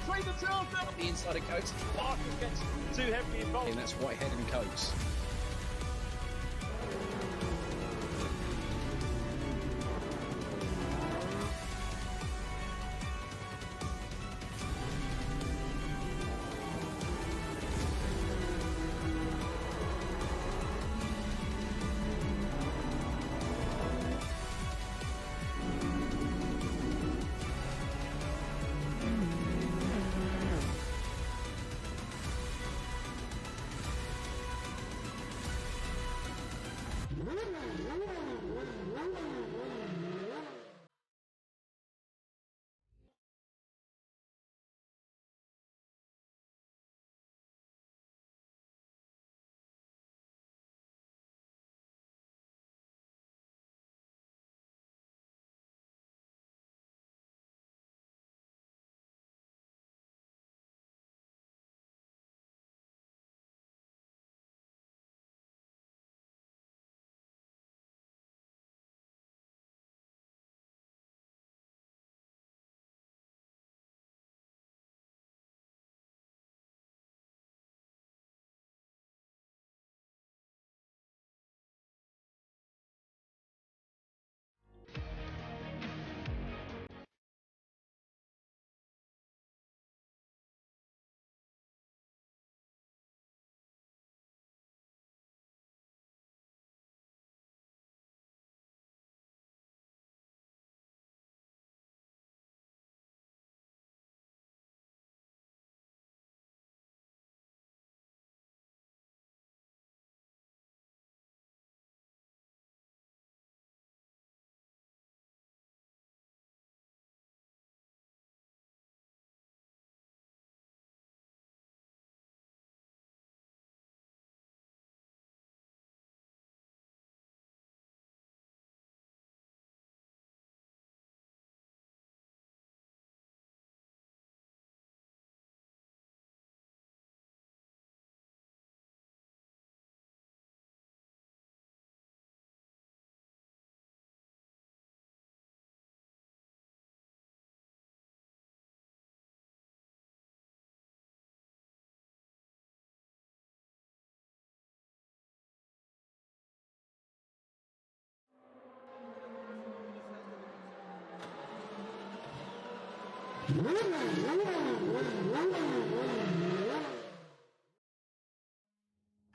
Between the two of them. The inside of Coates. Parker gets too heavily involved. And that's Whitehead and Coates.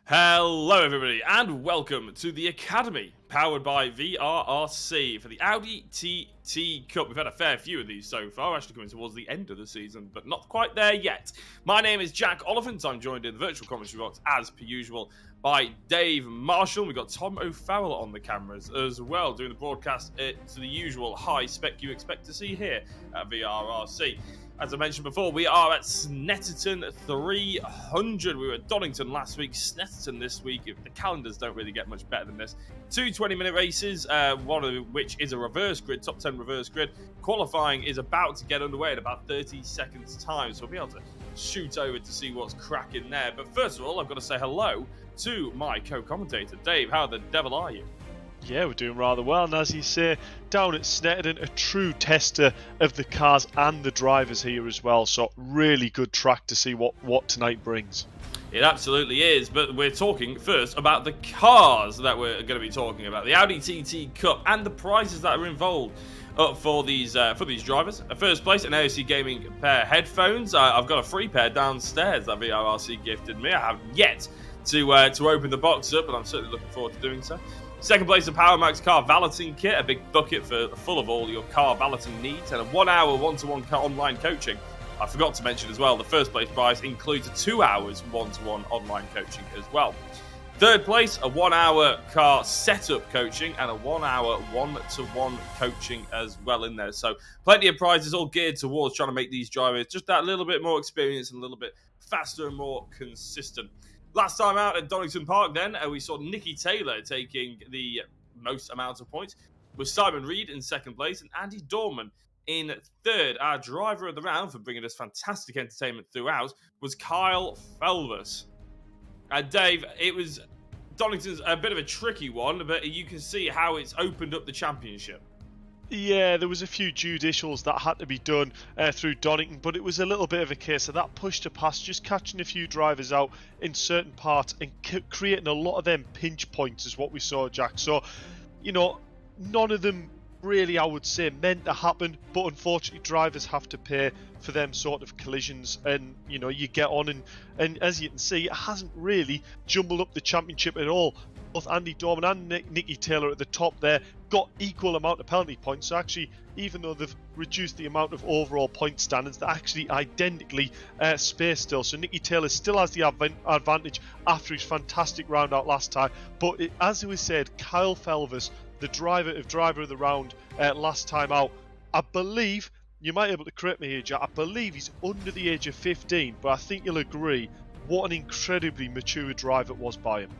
Hello everybody and welcome to the Academy, powered by VRRC for the Audi TT Cup. We've had a fair few of these so far, actually coming towards the end of the season, but not quite there yet. My name is Jack Oliphant. I'm joined in the virtual commentary box, as per usual, by Dave Marshall. We've got Tom O'Farrell on the cameras as well, doing the broadcast to the usual high spec you expect to see here at VRRC. As I mentioned before, we are at Snetterton 300. We were at Donington last week, Snetterton this week. The calendars don't really get much better than this. Two 20-minute races, one of which is a reverse grid, top 10 reverse grid. Qualifying is about to get underway in about 30 seconds' time, so we'll be able to shoot over to see what's cracking there. But first of all, I've got to say hello to my co-commentator. Dave, how the devil are you? Yeah, we're doing rather well, and as you say, down at Snetterton, a true tester of the cars and the drivers here as well, so really good track to see what tonight brings. It absolutely is, but we're talking first about the cars that we're going to be talking about, the Audi TT Cup, and the prizes that are involved for these drivers. First place, an AOC Gaming pair headphones. I've got a free pair downstairs that VRRC gifted me. I haven't yet to open the box up, but I'm certainly looking forward to doing so. Second place, a PowerMax car valeting kit, a big bucket full of all your car valeting needs, and a 1 hour one-to-one online coaching. I forgot to mention as well, the first place prize includes a 2 hours one-to-one online coaching as well. Third place, a 1 hour car setup coaching and a 1 hour one-to-one coaching as well in there. So plenty of prizes all geared towards trying to make these drivers just that little bit more experienced and a little bit faster and more consistent. Last time out at Donington Park then, we saw Nikki Taylor taking the most amount of points, with Simon Reed in second place and Andy Dorman in third. Our driver of the round for bringing us fantastic entertainment throughout was Kyle Felvers. Dave, it was Donington's a bit of a tricky one, but you can see how it's opened up the championship. Yeah, there was a few judicials that had to be done through Donington, but it was a little bit of a case of that push to pass, just catching a few drivers out in certain parts and creating a lot of them pinch points is what we saw, Jack. So, you know, none of them really, I would say, meant to happen, but unfortunately drivers have to pay for them sort of collisions, and you know, you get on and as you can see, it hasn't really jumbled up the championship at all. Both Andy Dorman and Nikki Taylor at the top there got equal amount of penalty points. So actually, even though they've reduced the amount of overall point standards, they're actually identically spaced still. So Nikki Taylor still has the advantage after his fantastic round out last time. But as we said, Kyle Felvers, the driver of the round last time out, I believe, you might be able to correct me here, Jack, I believe he's under the age of 15, but I think you'll agree what an incredibly mature drive it was by him.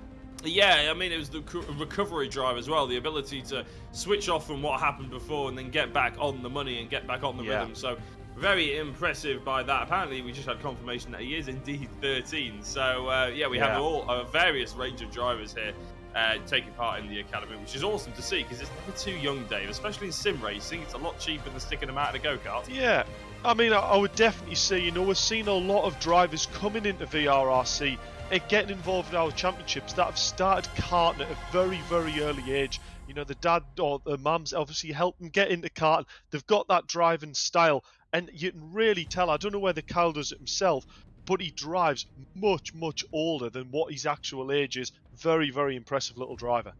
Yeah, I mean, it was the recovery drive as well, the ability to switch off from what happened before and then get back on the money and get back on the rhythm. So very impressive by that. Apparently, we just had confirmation that he is indeed 13. So, yeah, we have a various range of drivers here taking part in the academy, which is awesome to see because it's never too young, Dave, especially in sim racing. It's a lot cheaper than sticking them out in a go-kart. Yeah, I mean, I would definitely say, you know, we're seeing a lot of drivers coming into VRRC and getting involved in our championships that have started karting at a very, very early age. You know, the dad or the mums obviously help them get into karting. They've got that driving style, and you can really tell. I don't know whether Kyle does it himself, but he drives much, much older than what his actual age is. Very, very impressive little driver.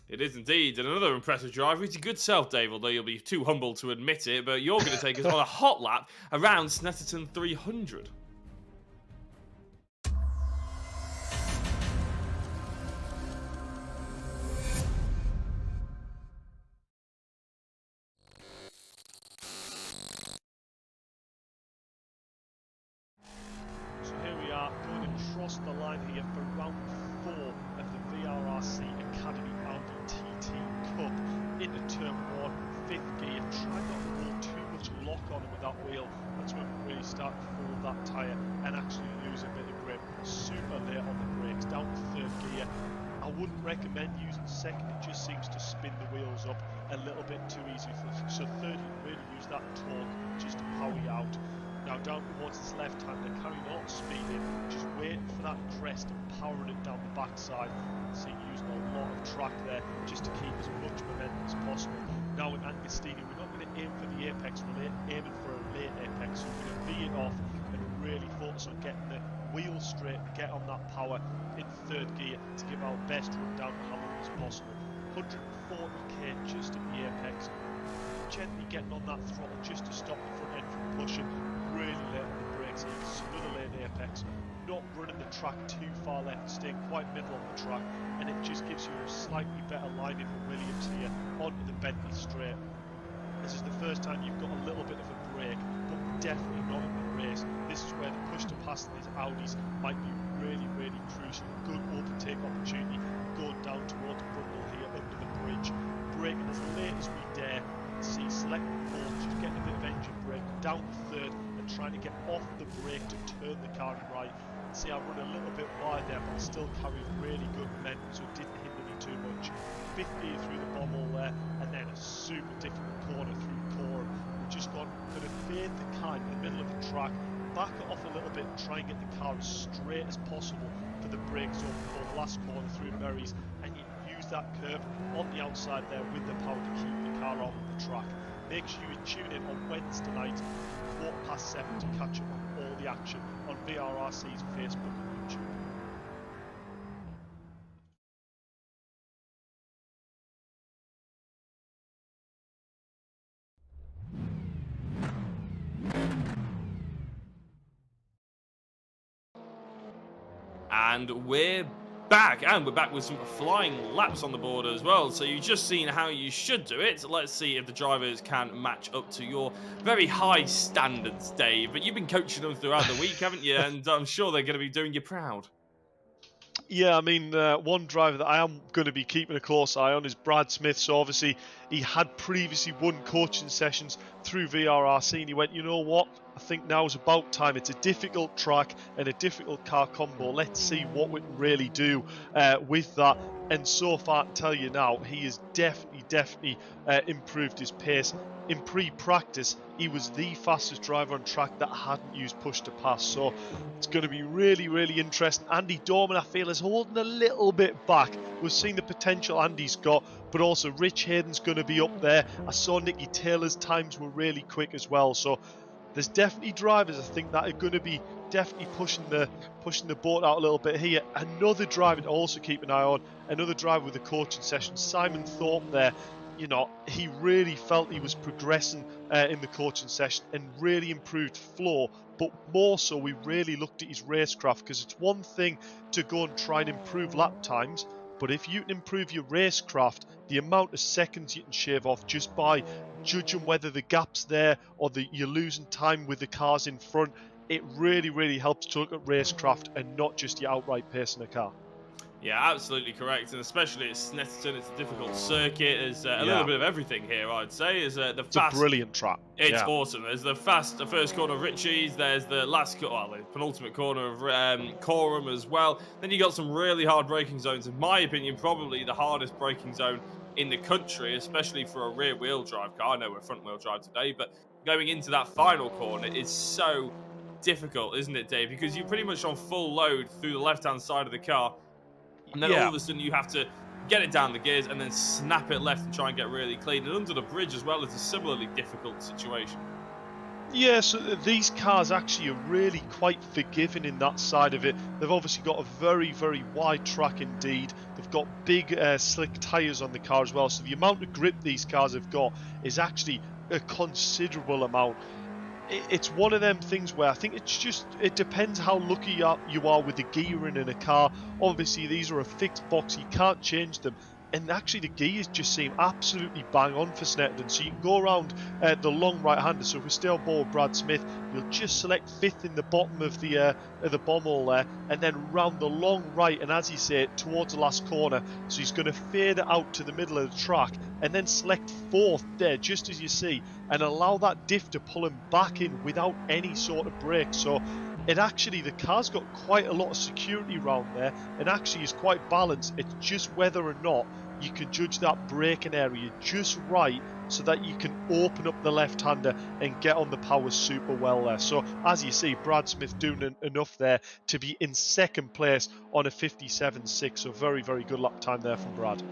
It is indeed. And another impressive driver is your good self, Dave, although you'll be too humble to admit it, but you're going to take us on a hot lap around Snetterton 300. Across the line here for round 4 of the VRRC Academy Audi TT Cup into turn 1, 5th gear. Try not to pull too much lock on him with that wheel. That's when we really start to fold that tyre and actually lose a bit of grip. Super late on the brakes, down to 3rd gear. I wouldn't recommend using 2nd, it just seems to spin the wheels up a little bit too easy. So 3rd, you really use that torque just to power you out. Now down towards his left hand, they're carrying on speeding, just waiting for that crest and powering it down the backside. So you're using a lot of track there just to keep as much momentum as possible. Now in Angostini, we're not going to aim for the apex, we're aiming for a late apex. So focus on getting the wheels straight and get on that power in third gear to give our best run down to Hamilton as possible. 140k just at the apex, gently getting on that throttle just to stop the front end from pushing, really late on the brakes here. This is another lane apex, not running the track too far left, staying quite middle on the track, and it just gives you a slightly better line in the Williams here onto the Bentley straight. This is the first time you've got a little bit of a break, but definitely not in the race. This is where the push to pass these Audis might be really, really crucial. Good overtake opportunity going down towards Brundle here under the bridge, braking as late as we dare. See, selecting fourth, just getting a bit of engine brake, down to third, and trying to get off the brake to turn the car in right. See, I run a little bit wide there, but I still carried really good momentum, so it didn't hinder me too much. Fifth gear through the bommel there, and then a super difficult corner through Coram. We've just going to fade the car in the middle of the track, back it off a little bit, and try and get the car as straight as possible for the brake zone before the last corner through Merry's, and you use that curve on the outside there with the power to keep the car on the track. Make sure you tune in on Wednesday night, 7:15 to catch up on all the action on VRRC's Facebook and YouTube. And we're back, with some flying laps on the board as well. So you've just seen how you should do it. Let's see if the drivers can match up to your very high standards, Dave. But you've been coaching them throughout the week, haven't you? And I'm sure they're going to be doing you proud. Yeah, I mean, one driver that I am going to be keeping a close eye on is Brad Smith. So obviously, he had previously won coaching sessions through VRRC, and he went, you know what? I think now is about time. It's a difficult track and a difficult car combo. Let's see what we can really do with that. And so far, I can tell you now, he has definitely improved his pace. In pre-practice, he was the fastest driver on track that hadn't used push to pass. So it's going to be really interesting. Andy Dorman, I feel, is holding a little bit back. We've seen the potential Andy's got, but also Rich Hayden's going to be up there. I saw Nikki Taylor's times were really quick as well. So there's definitely drivers, I think, that are going to be definitely pushing the boat out a little bit here. Another driver to also keep an eye on, another driver with a coaching session, Simon Thorpe there. You know, he really felt he was progressing in the coaching session and really improved flow, but more so we really looked at his racecraft, because it's one thing to go and try and improve lap times, but if you can improve your racecraft, the amount of seconds you can shave off just by judging whether the gap's there or you're losing time with the cars in front, it really helps to look at racecraft and not just your outright pace in a car. Yeah, absolutely correct, and especially at Snetterton, it's a difficult circuit. There's a little bit of everything here, I'd say. It's a brilliant track. It's awesome. There's the first corner of Ritchie's. There's the the penultimate corner of Coram as well. Then you got some really hard braking zones. In my opinion, probably the hardest braking zone in the country, especially for a rear-wheel drive car. I know we're front-wheel drive today, but going into that final corner is so difficult, isn't it, Dave? Because you're pretty much on full load through the left-hand side of the car. And then all of a sudden you have to get it down the gears and then snap it left and try and get really clean. And under the bridge as well is a similarly difficult situation. Yeah, so these cars actually are really quite forgiving in that side of it. They've obviously got a very wide track indeed. They've got big slick tyres on the car as well. So the amount of grip these cars have got is actually a considerable amount. It's one of them things where I think it depends how lucky you are with the gearing in a car. Obviously, these are a fixed box, you can't change them. And actually, the gears just seem absolutely bang on for Snetterton. So you can go around the long right-hander. So if we stay on board Brad Smith, you'll just select fifth in the bottom of the bommel there, and then round the long right, and as you say, towards the last corner. So he's going to fade it out to the middle of the track, and then select fourth there, just as you see, and allow that diff to pull him back in without any sort of brake. So the car's got quite a lot of security around there, and actually is quite balanced. It's just whether or not you can judge that braking area just right so that you can open up the left-hander and get on the power super well there. So as you see, Brad Smith doing enough there to be in second place on a 57.6, so very good lap time there from Brad.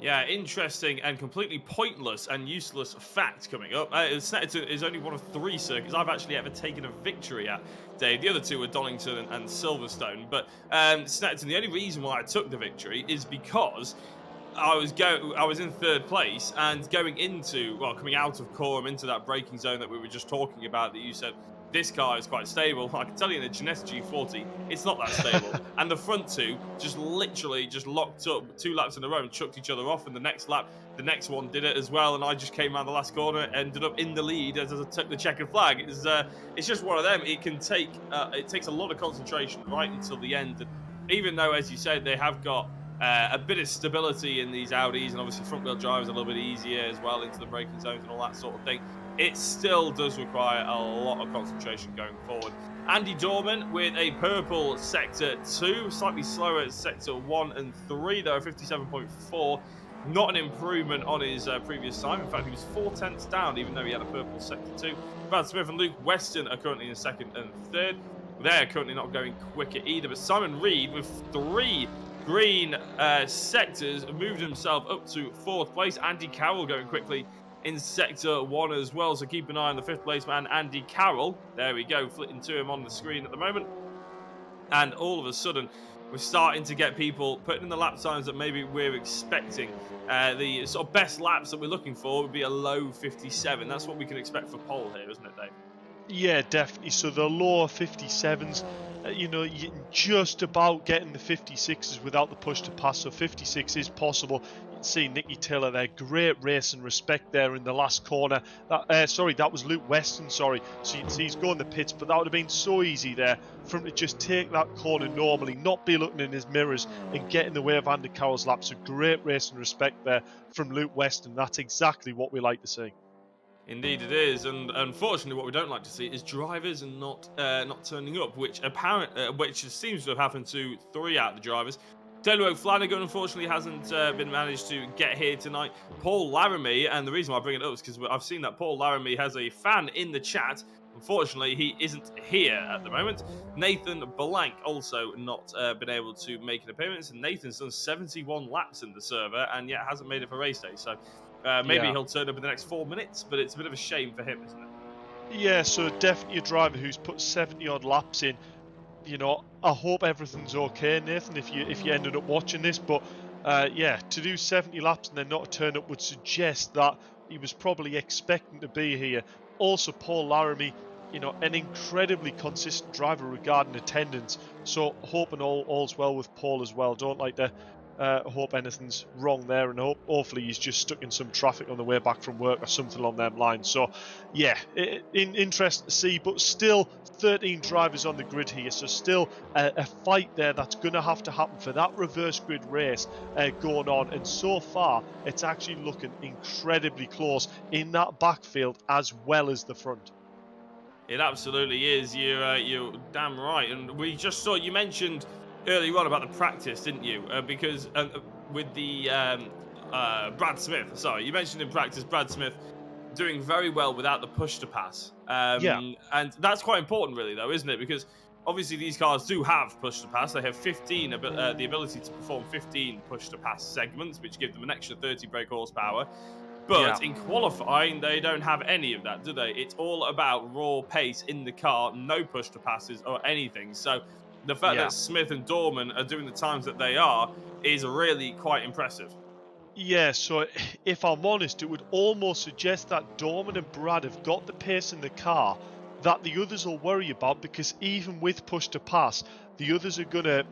Yeah, interesting and completely pointless and useless fact coming up. Snetterton is only one of 3 circuits I've actually ever taken a victory at, Dave. The other 2 were Donington and Silverstone. But Snetterton, the only reason why I took the victory is because I was in 3rd place and coming out of Coram into that braking zone that we were just talking about, that you said this car is quite stable. I can tell you in the Genesis G40, it's not that stable. And the front 2 just literally just locked up 2 laps in a row and chucked each other off. And the next lap, the next one did it as well. And I just came around the last corner, ended up in the lead as I took the checkered flag. It's just one of them. It takes a lot of concentration right until the end. And even though, as you said, they have got a bit of stability in these Audis, and obviously front-wheel drive is a little bit easier as well into the braking zones and all that sort of thing. It still does require a lot of concentration going forward. Andy Dorman with a purple sector 2, slightly slower at sector 1 and 3, though 57.4. Not an improvement on his previous time. In fact, he was 4 tenths down, even though he had a purple sector 2. Brad Smith and Luke Weston are currently in 2nd and 3rd. They're currently not going quicker either, but Simon Reed with 3 green sectors moved himself up to 4th place. Andy Carroll going quickly in sector 1 as well, so keep an eye on the 5th place man, Andy Carroll. There we go, flitting to him on the screen at the moment. And all of a sudden, we're starting to get people putting in the lap times that maybe we're expecting. The sort of best laps that we're looking for would be a low 57. That's what we can expect for pole here, isn't it, Dave? Yeah, definitely. So the lower 57s, you're just about getting the 56s without the push to pass. So 56 is possible. You can see Nikki Taylor there, great race and respect there in the last corner. That was Luke Weston, sorry. So you can see he's going the pits, but that would have been so easy there for him to just take that corner normally, not be looking in his mirrors and get in the way of Andy Carroll's lap. So great race and respect there from Luke Weston. That's exactly what we like to see. Indeed it is, and unfortunately what we don't like to see is drivers not turning up, which seems to have happened to 3 out of the drivers. Taylor O'Flanagan unfortunately hasn't been managed to get here tonight. Paul Laramie, and the reason why I bring it up is because I've seen that Paul Laramie has a fan in the chat. Unfortunately, he isn't here at the moment. Nathan Blank also not been able to make an appearance, and Nathan's done 71 laps in the server and yet hasn't made it for race day, so maybe he'll turn up in the next 4 minutes, but it's a bit of a shame for him, isn't it? Yeah, so definitely a driver who's put 70 odd laps in. I hope everything's okay, Nathan, if you ended up watching this, but to do 70 laps and then not turn up would suggest that he was probably expecting to be here. Also, Paul Laramie, an incredibly consistent driver regarding attendance, so hoping all's well with Paul as well. Don't like to hope anything's wrong there, and hopefully he's just stuck in some traffic on the way back from work or something along them lines. So yeah, interesting to see, but still 13 drivers on the grid here, so still a fight there that's going to have to happen for that reverse grid race going on, and so far it's actually looking incredibly close in that backfield as well as the front. It absolutely is. You're damn right. And we just saw, you mentioned earlier on about the practice, didn't you? Because with the Brad Smith, sorry, you mentioned in practice Brad Smith doing very well without the push to pass. And that's quite important, really, though, isn't it? Because obviously these cars do have push to pass. They have the ability to perform 15 push to pass segments, which give them an extra 30 brake horsepower. But in qualifying, they don't have any of that, do they? It's all about raw pace in the car, no push to passes or anything. So the fact that Smith and Dorman are doing the times that they are is really quite impressive. Yeah, so if I'm honest, it would almost suggest that Dorman and Brad have got the pace in the car that the others will worry about, because even with push to pass, the others are going to,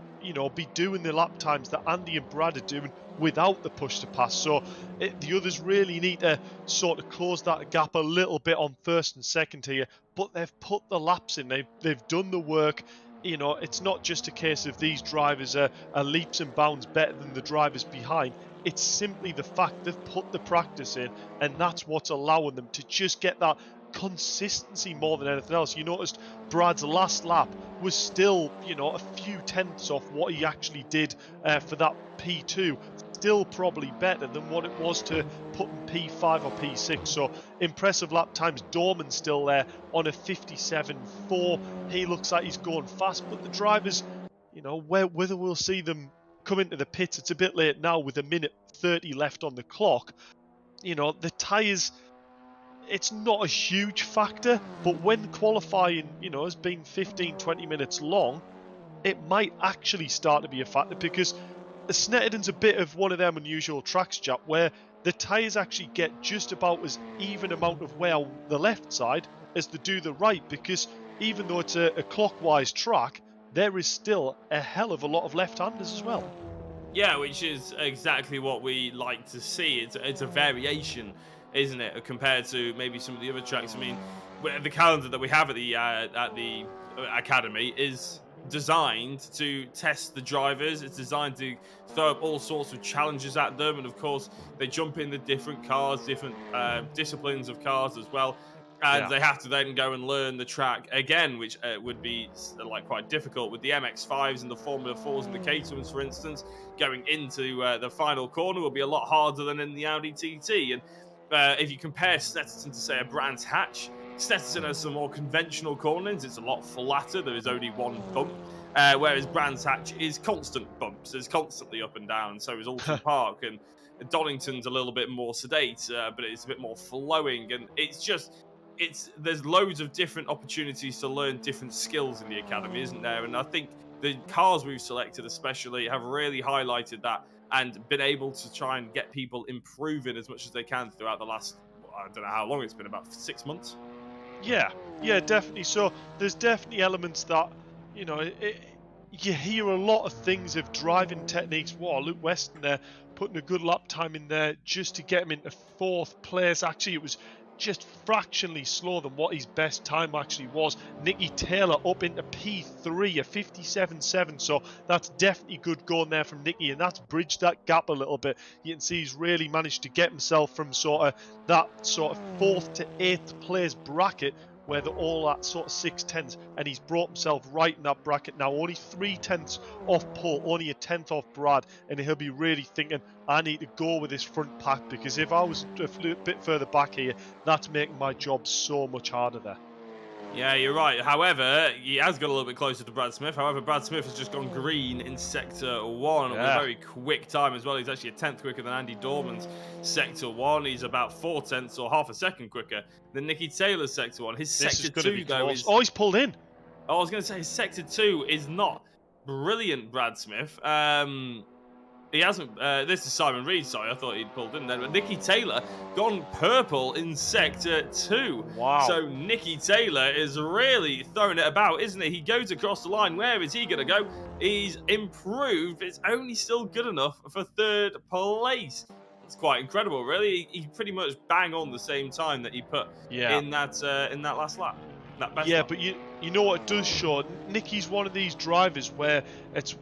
be doing the lap times that Andy and Brad are doing without the push to pass. So the others really need to sort of close that gap a little bit on first and second here, but they've put the laps in, they've done the work. It's not just a case of these drivers are leaps and bounds better than the drivers behind. It's simply the fact they've put the practice in, and that's what's allowing them to just get that consistency more than anything else. You noticed Brad's last lap was still, a few tenths off what he actually did for that P2. Still probably better than what it was to put in P5 or P6. So impressive lap times. Dorman's still there on a 57.4. He looks like he's going fast, but the drivers, whether we'll see them come into the pits. It's a bit late now with 1:30 left on the clock. The tyres, it's not a huge factor, but when qualifying, has been 15, 20 minutes long, it might actually start to be a factor, because Snetterton's a bit of one of them unusual tracks, Jap, where the tyres actually get just about as even amount of wear on the left side as they do the right, because even though it's a clockwise track, there is still a hell of a lot of left-handers as well. Yeah, which is exactly what we like to see. It's a variation, isn't it, compared to maybe some of the other tracks. I mean, the calendar that we have at the academy is designed to test the drivers. It's designed to throw up all sorts of challenges at them, and of course, they jump in the different cars, different disciplines of cars as well. And they have to then go and learn the track again, which would be quite difficult with the MX-5s and the Formula 4s and the K-Twins, for instance. Going into the final corner will be a lot harder than in the Audi TT. And if you compare Snetterton to, say, a Brands Hatch, Snetterton has some more conventional cornerings. It's a lot flatter. There is only one bump, whereas Brands Hatch is constant bumps. It's constantly up and down. So is Alton Park, and Donington's a little bit more sedate, but it's a bit more flowing. And there's loads of different opportunities to learn different skills in the academy, isn't there? And I think the cars we've selected especially have really highlighted that and been able to try and get people improving as much as they can throughout the last, I don't know how long it's been, about 6 months. Yeah, definitely. So there's definitely elements that, you hear a lot of things of driving techniques. Luke Weston there putting a good lap time in there just to get him into 4th place. Actually, it was just fractionally slower than what his best time actually was. Nikki Taylor up into P3, a 57.7, so that's definitely good going there from Nikki, and that's bridged that gap a little bit. You can see he's really managed to get himself from that 4th to 8th place bracket, where they're all at 6/10s, and he's brought himself right in that bracket now. Only 3/10 off Paul, only a 10th off Brad, and he'll be really thinking, I need to go with this front pack, because if I was a bit further back here, that's making my job so much harder there. Yeah, you're right. However, he has got a little bit closer to Brad Smith. However, Brad Smith has just gone green in Sector 1 with a very quick time as well. He's actually a 10th quicker than Andy Dorman's Sector 1. He's about 4/10 or half a second quicker than Nikki Taylor's Sector 1. His Sector 2, though, is... Oh, he's pulled in. I was going to say, his Sector 2 is not brilliant, Brad Smith. He hasn't... this is Simon Reed, sorry. I thought he'd pulled in then. But Nikki Taylor gone purple in Sector 2. Wow. So Nikki Taylor is really throwing it about, isn't he? He goes across the line. Where is he going to go? He's improved. It's only still good enough for 3rd place. It's quite incredible, really. He pretty much bang on the same time that he put in that last lap. But you know what it does show? Nicky's one of these drivers where it's,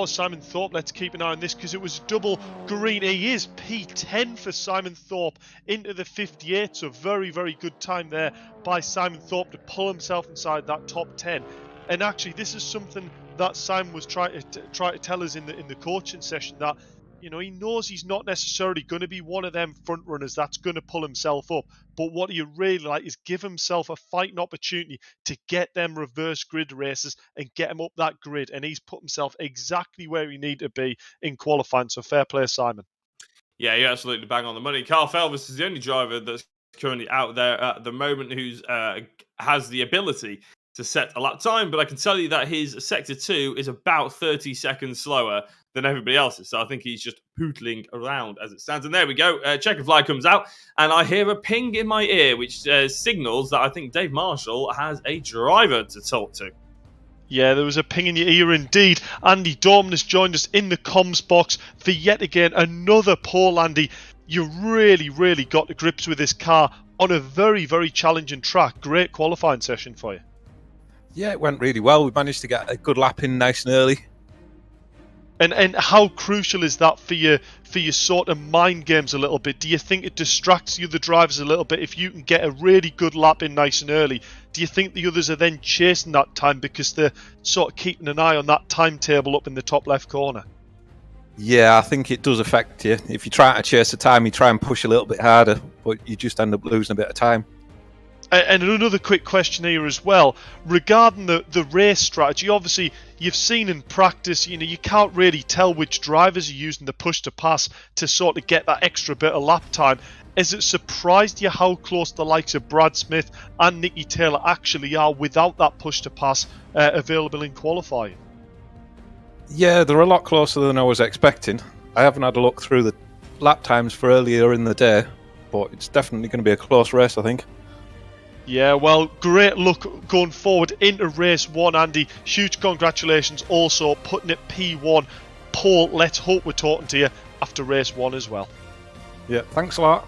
Simon Thorpe, let's keep an eye on this, because it was double green. He is P10 for Simon Thorpe into the 58, so very, very good time there by Simon Thorpe to pull himself inside that top 10. And actually, this is something that Simon was trying to tell us in the coaching session, that he knows he's not necessarily going to be one of them front runners that's going to pull himself up. But what he really like is give himself a fighting opportunity to get them reverse grid races and get him up that grid. And he's put himself exactly where he needed to be in qualifying. So fair play, Simon. Yeah, you're absolutely bang on the money. Carl Felvis is the only driver that's currently out there at the moment who's has the ability to set a lap time, but I can tell you that his Sector 2 is about 30 seconds slower than everybody else's, so I think he's just pootling around as it stands. And there we go, checkered flag comes out, and I hear a ping in my ear, which signals that I think Dave Marshall has a driver to talk to. Yeah, there was a ping in your ear indeed. Andy Dorman has joined us in the comms box for yet again another pole, Andy. You really, really got to grips with this car on a very, very challenging track. Great qualifying session for you. Yeah, it went really well. We managed to get a good lap in nice and early. And how crucial is that for your sort of mind games a little bit? Do you think it distracts the other drivers a little bit if you can get a really good lap in nice and early? Do you think the others are then chasing that time because they're sort of keeping an eye on that timetable up in the top left corner? Yeah, I think it does affect you. If you try to chase the time, you try and push a little bit harder, but you just end up losing a bit of time. And another quick question here as well, regarding the race strategy. Obviously, you've seen in practice, you can't really tell which drivers are using the push to pass to sort of get that extra bit of lap time. Has it surprised you how close the likes of Brad Smith and Nikki Taylor actually are without that push to pass available in qualifying? Yeah, they're a lot closer than I was expecting. I haven't had a look through the lap times for earlier in the day, but it's definitely going to be a close race, I think. Yeah, well, great luck going forward into race 1, Andy. Huge congratulations also putting it P1 pole. Let's hope we're talking to you after race 1 as well. Yeah, thanks a lot.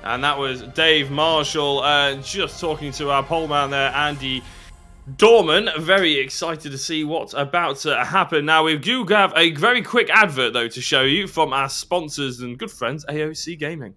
And that was Dave Marshall just talking to our pole man there, Andy Dorman. Very excited to see what's about to happen. Now, we do have a very quick advert, though, to show you from our sponsors and good friends, AOC Gaming.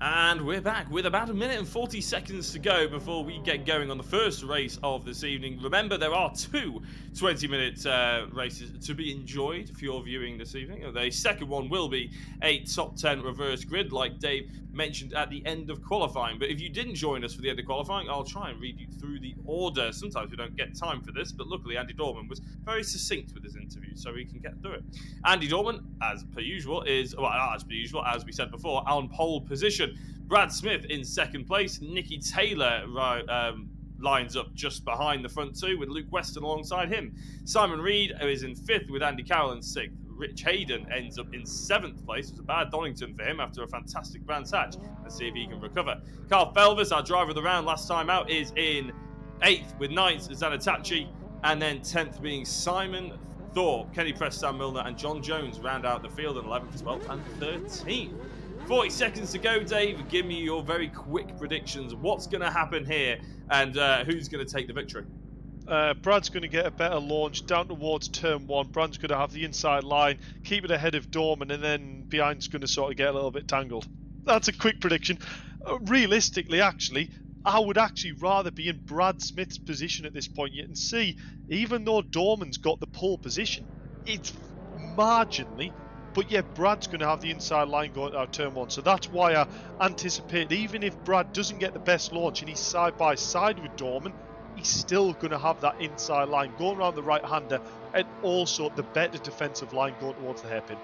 And we're back with about 1 minute and 40 seconds to go before we get going on the first race of this evening. Remember, there are two 20-minute races to be enjoyed for your viewing this evening. The second one will be a top 10 reverse grid, like Dave mentioned at the end of qualifying. But if you didn't join us for the end of qualifying, I'll try and read you through the order. Sometimes we don't get time for this, but luckily Andy Dorman was very succinct with his interview, so we can get through it. Andy Dorman, as per usual, as we said before, on pole position. Brad Smith in second place. Nikki Taylor lines up just behind the front two with Luke Weston alongside him. Simon Reed is in fifth with Andy Carroll in sixth. Rich Hayden ends up in seventh place. It was a bad Donington for him after a fantastic Brands Hatch. Let's see if he can recover. Carl Felvis, our driver of the round last time out, is in eighth with ninth Zanatachi, and then 10th being Simon Thorpe. Kenny Press, Sam Milner and John Jones round out the field in 11th, 12th and 13th. 40 seconds to go, Dave. Give me your very quick predictions. What's going to happen here, and who's going to take the victory? Brad's going to get a better launch down towards turn 1. Brad's going to have the inside line, keep it ahead of Dorman, and then behind's going to sort of get a little bit tangled. That's a quick prediction. Realistically, actually, I would actually rather be in Brad Smith's position at this point. You can see, even though Dorman's got the pole position, it's marginally. But yeah, Brad's going to have the inside line going out turn 1. So that's why I anticipate, even if Brad doesn't get the best launch and he's side by side with Dorman, he's still going to have that inside line going around the right-hander and also the better defensive line going towards the hairpin.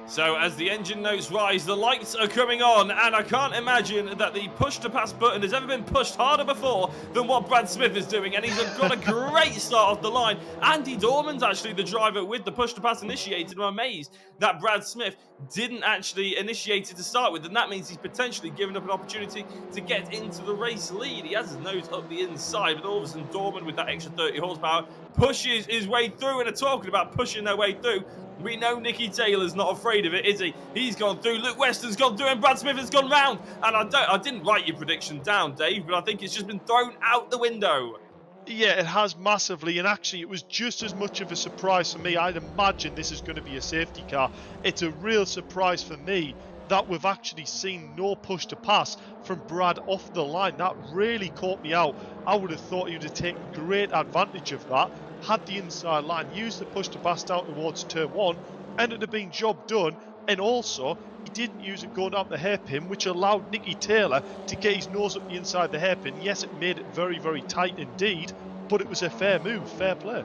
So as the engine notes rise, the lights are coming on, and I can't imagine that the push-to-pass button has ever been pushed harder before than what Brad Smith is doing, and he's got a great start off the line. Andy Dorman's actually the driver with the push-to-pass initiated. I'm amazed that Brad Smith didn't actually initiate it to start with, and that means he's potentially given up an opportunity to get into the race lead. He has his nose up the inside, but all of a sudden Dorman, with that extra 30 horsepower, pushes his way through, and are talking about pushing their way through. We know Nikki Taylor's not afraid of it, is he? He's gone through, Luke Weston's gone through, and Brad Smith has gone round. And I didn't write your prediction down, Dave, but I think it's just been thrown out the window. Yeah, it has massively, and actually it was just as much of a surprise for me. I'd imagine this is going to be a safety car. It's a real surprise for me that we've actually seen no push to pass from Brad off the line. That really caught me out. I would have thought he would have taken great advantage of that, had the inside line, used the push to pass down towards turn 1, and it'd have been job done. And also, he didn't use it going up the hairpin, which allowed Nicky Taylor to get his nose up the inside the hairpin. Yes, it made it very, very tight indeed, but it was a fair move, fair play.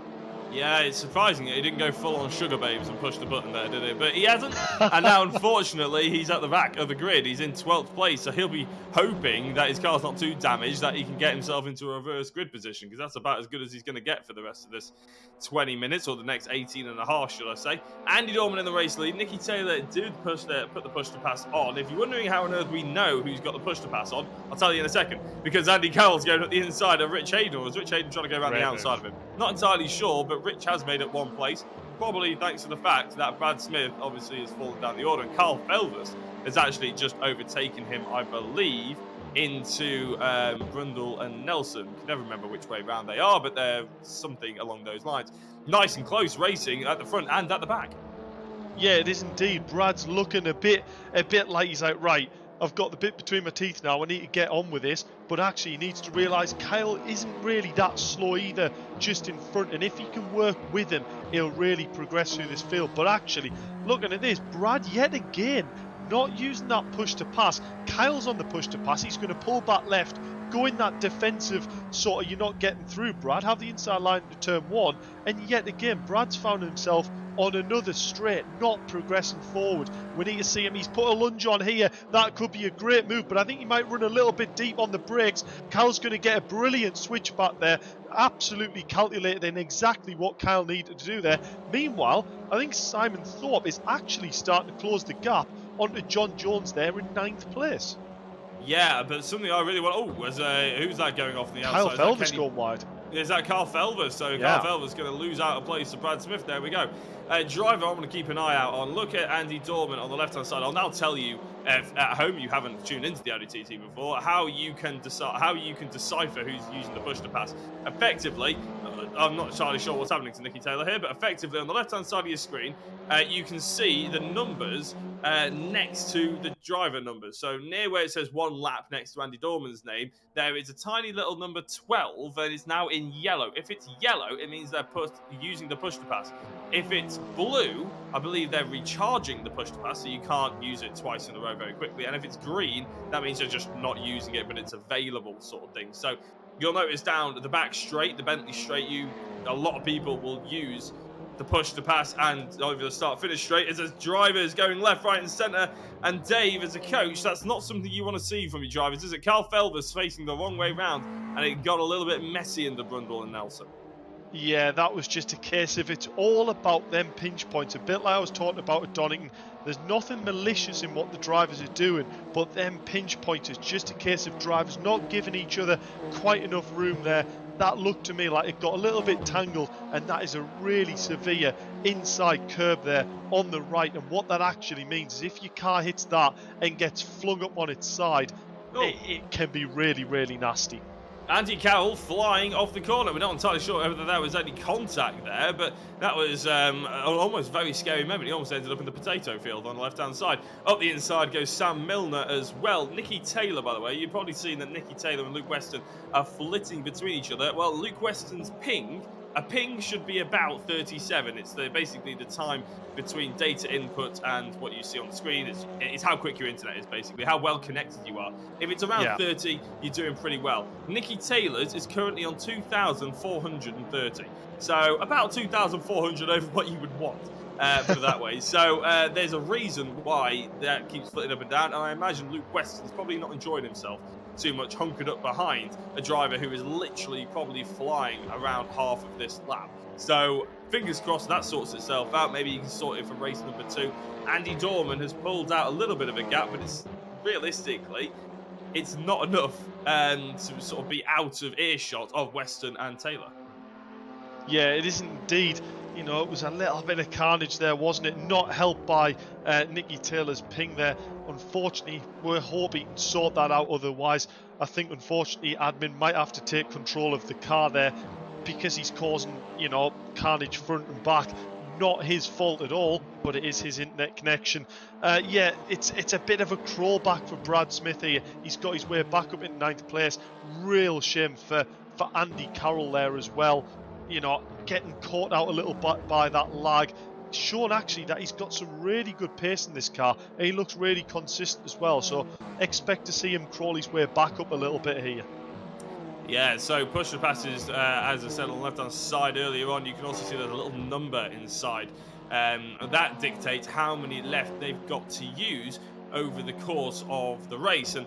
Yeah, it's surprising he didn't go full on Sugar Babes and push the button there, did he? But he hasn't. And now, unfortunately, he's at the back of the grid. He's in 12th place, so he'll be hoping that his car's not too damaged, that he can get himself into a reverse grid position, because that's about as good as he's going to get for the rest of this 20 minutes, or the next 18 and a half, should I say. Andy Dorman in the race lead. Nicky Taylor did put the push to pass on. If you're wondering how on earth we know who's got the push to pass on, I'll tell you in a second, because Andy Carroll's going at the inside of Rich Hayden, or was Rich Hayden trying to go around the outside of him? Not entirely sure, but Rich has made it one place, probably thanks to the fact that Brad Smith obviously has fallen down the order, and Carl Felvers has actually just overtaken him, I believe, into Brundle and Nelson. Can never remember which way round they are, but they're something along those lines. Nice and close racing at the front and at the back. Yeah, it is indeed. Brad's looking a bit like he's like, right, I've got the bit between my teeth now, I need to get on with this. But actually he needs to realise Kyle isn't really that slow either, just in front, and if he can work with him, he'll really progress through this field. But actually, looking at this, Brad yet again not using that push to pass. Kyle's on the push to pass, he's going to pull back left, go in that defensive sort of, you're not getting through Brad, have the inside line to turn 1, and yet again Brad's found himself on another straight, not progressing forward. We need to see him. He's put a lunge on here. That could be a great move, but I think he might run a little bit deep on the brakes. Kyle's going to get a brilliant switch back there. Absolutely calculated in exactly what Kyle needed to do there. Meanwhile, I think Simon Thorpe is actually starting to close the gap onto John Jones there in 9th place. Yeah, but something I really want... Oh, who's that going off on the outside? Kyle Felvers gone wide. Is that Carl Felvers? So yeah. Carl Felvers going to lose out a place to Brad Smith. There we go. Driver, I'm going to keep an eye out on. Look at Andy Dorman on the left-hand side. I'll now tell you, if at home you haven't tuned into the Audi TT before, how you can decipher who's using the push to pass. Effectively, I'm not entirely sure what's happening to Nicky Taylor here, but effectively on the left-hand side of your screen, you can see the numbers next to the driver numbers. So near where it says 1 lap next to Andy Dorman's name, there is a tiny little number 12, and it's now in yellow. If it's yellow, it means they're using the push to pass. If it's blue, I believe they're recharging the push to pass, so you can't use it twice in a row very quickly. And if it's green, that means they're just not using it, but it's available sort of thing. So you'll notice down at the back straight, the Bentley straight, a lot of people will use the push to pass, and over the start finish straight as drivers going left, right and centre. And Dave, as a coach, that's not something you want to see from your drivers, is it? Carl Felvers facing the wrong way round, and it got a little bit messy in the Brundle and Nelson. Yeah, that was just a case of it's all about them pinch points. A bit like I was talking about at Donington. There's nothing malicious in what the drivers are doing, but them pinch points is just a case of drivers not giving each other quite enough room there. That looked to me like it got a little bit tangled, and that is a really severe inside curb there on the right. And what that actually means is if your car hits that and gets flung up on its side, it can be really, really nasty. Andy Carroll flying off the corner. We're not entirely sure whether there was any contact there, but that was an almost very scary moment. He almost ended up in the potato field on the left-hand side. Up the inside goes Sam Milner as well. Nicky Taylor, by the way, you've probably seen that Nicky Taylor and Luke Weston are flitting between each other. Well, Luke Weston's a ping should be about 37. It's basically the time between data input and what you see on the screen. It's how quick your internet is, basically, how well connected you are. If it's around 30, you're doing pretty well. Nicky Taylor's is currently on 2,430. So about 2,400 over what you would want. Put it that way. So there's a reason why that keeps flitting up and down, and I imagine Luke Weston's probably not enjoying himself too much, hunkered up behind a driver who is literally probably flying around half of this lap. So fingers crossed that sorts itself out. Maybe you can sort it for race number 2. Andy Dorman has pulled out a little bit of a gap, but it's realistically it's not enough to sort of be out of earshot of Weston and Taylor. Yeah, it is indeed. You know, it was a little bit of carnage there, wasn't it? Not helped by Nicky Taylor's ping there. Unfortunately, we're hoping he can sort that out. Otherwise, I think, unfortunately, admin might have to take control of the car there because he's causing, you know, carnage front and back. Not his fault at all, but it is his internet connection. Yeah, it's a bit of a crawl back for Brad Smith here. He's got his way back up in 9th place. Real shame for Andy Carroll there as well. You know, getting caught out a little bit by that lag. Shown actually that he's got some really good pace in this car, and he looks really consistent as well. So expect to see him crawl his way back up a little bit here. Yeah, so push the passes, as I said on the left-hand side earlier on, you can also see there's a little number inside. That dictates how many left they've got to use over the course of the race. And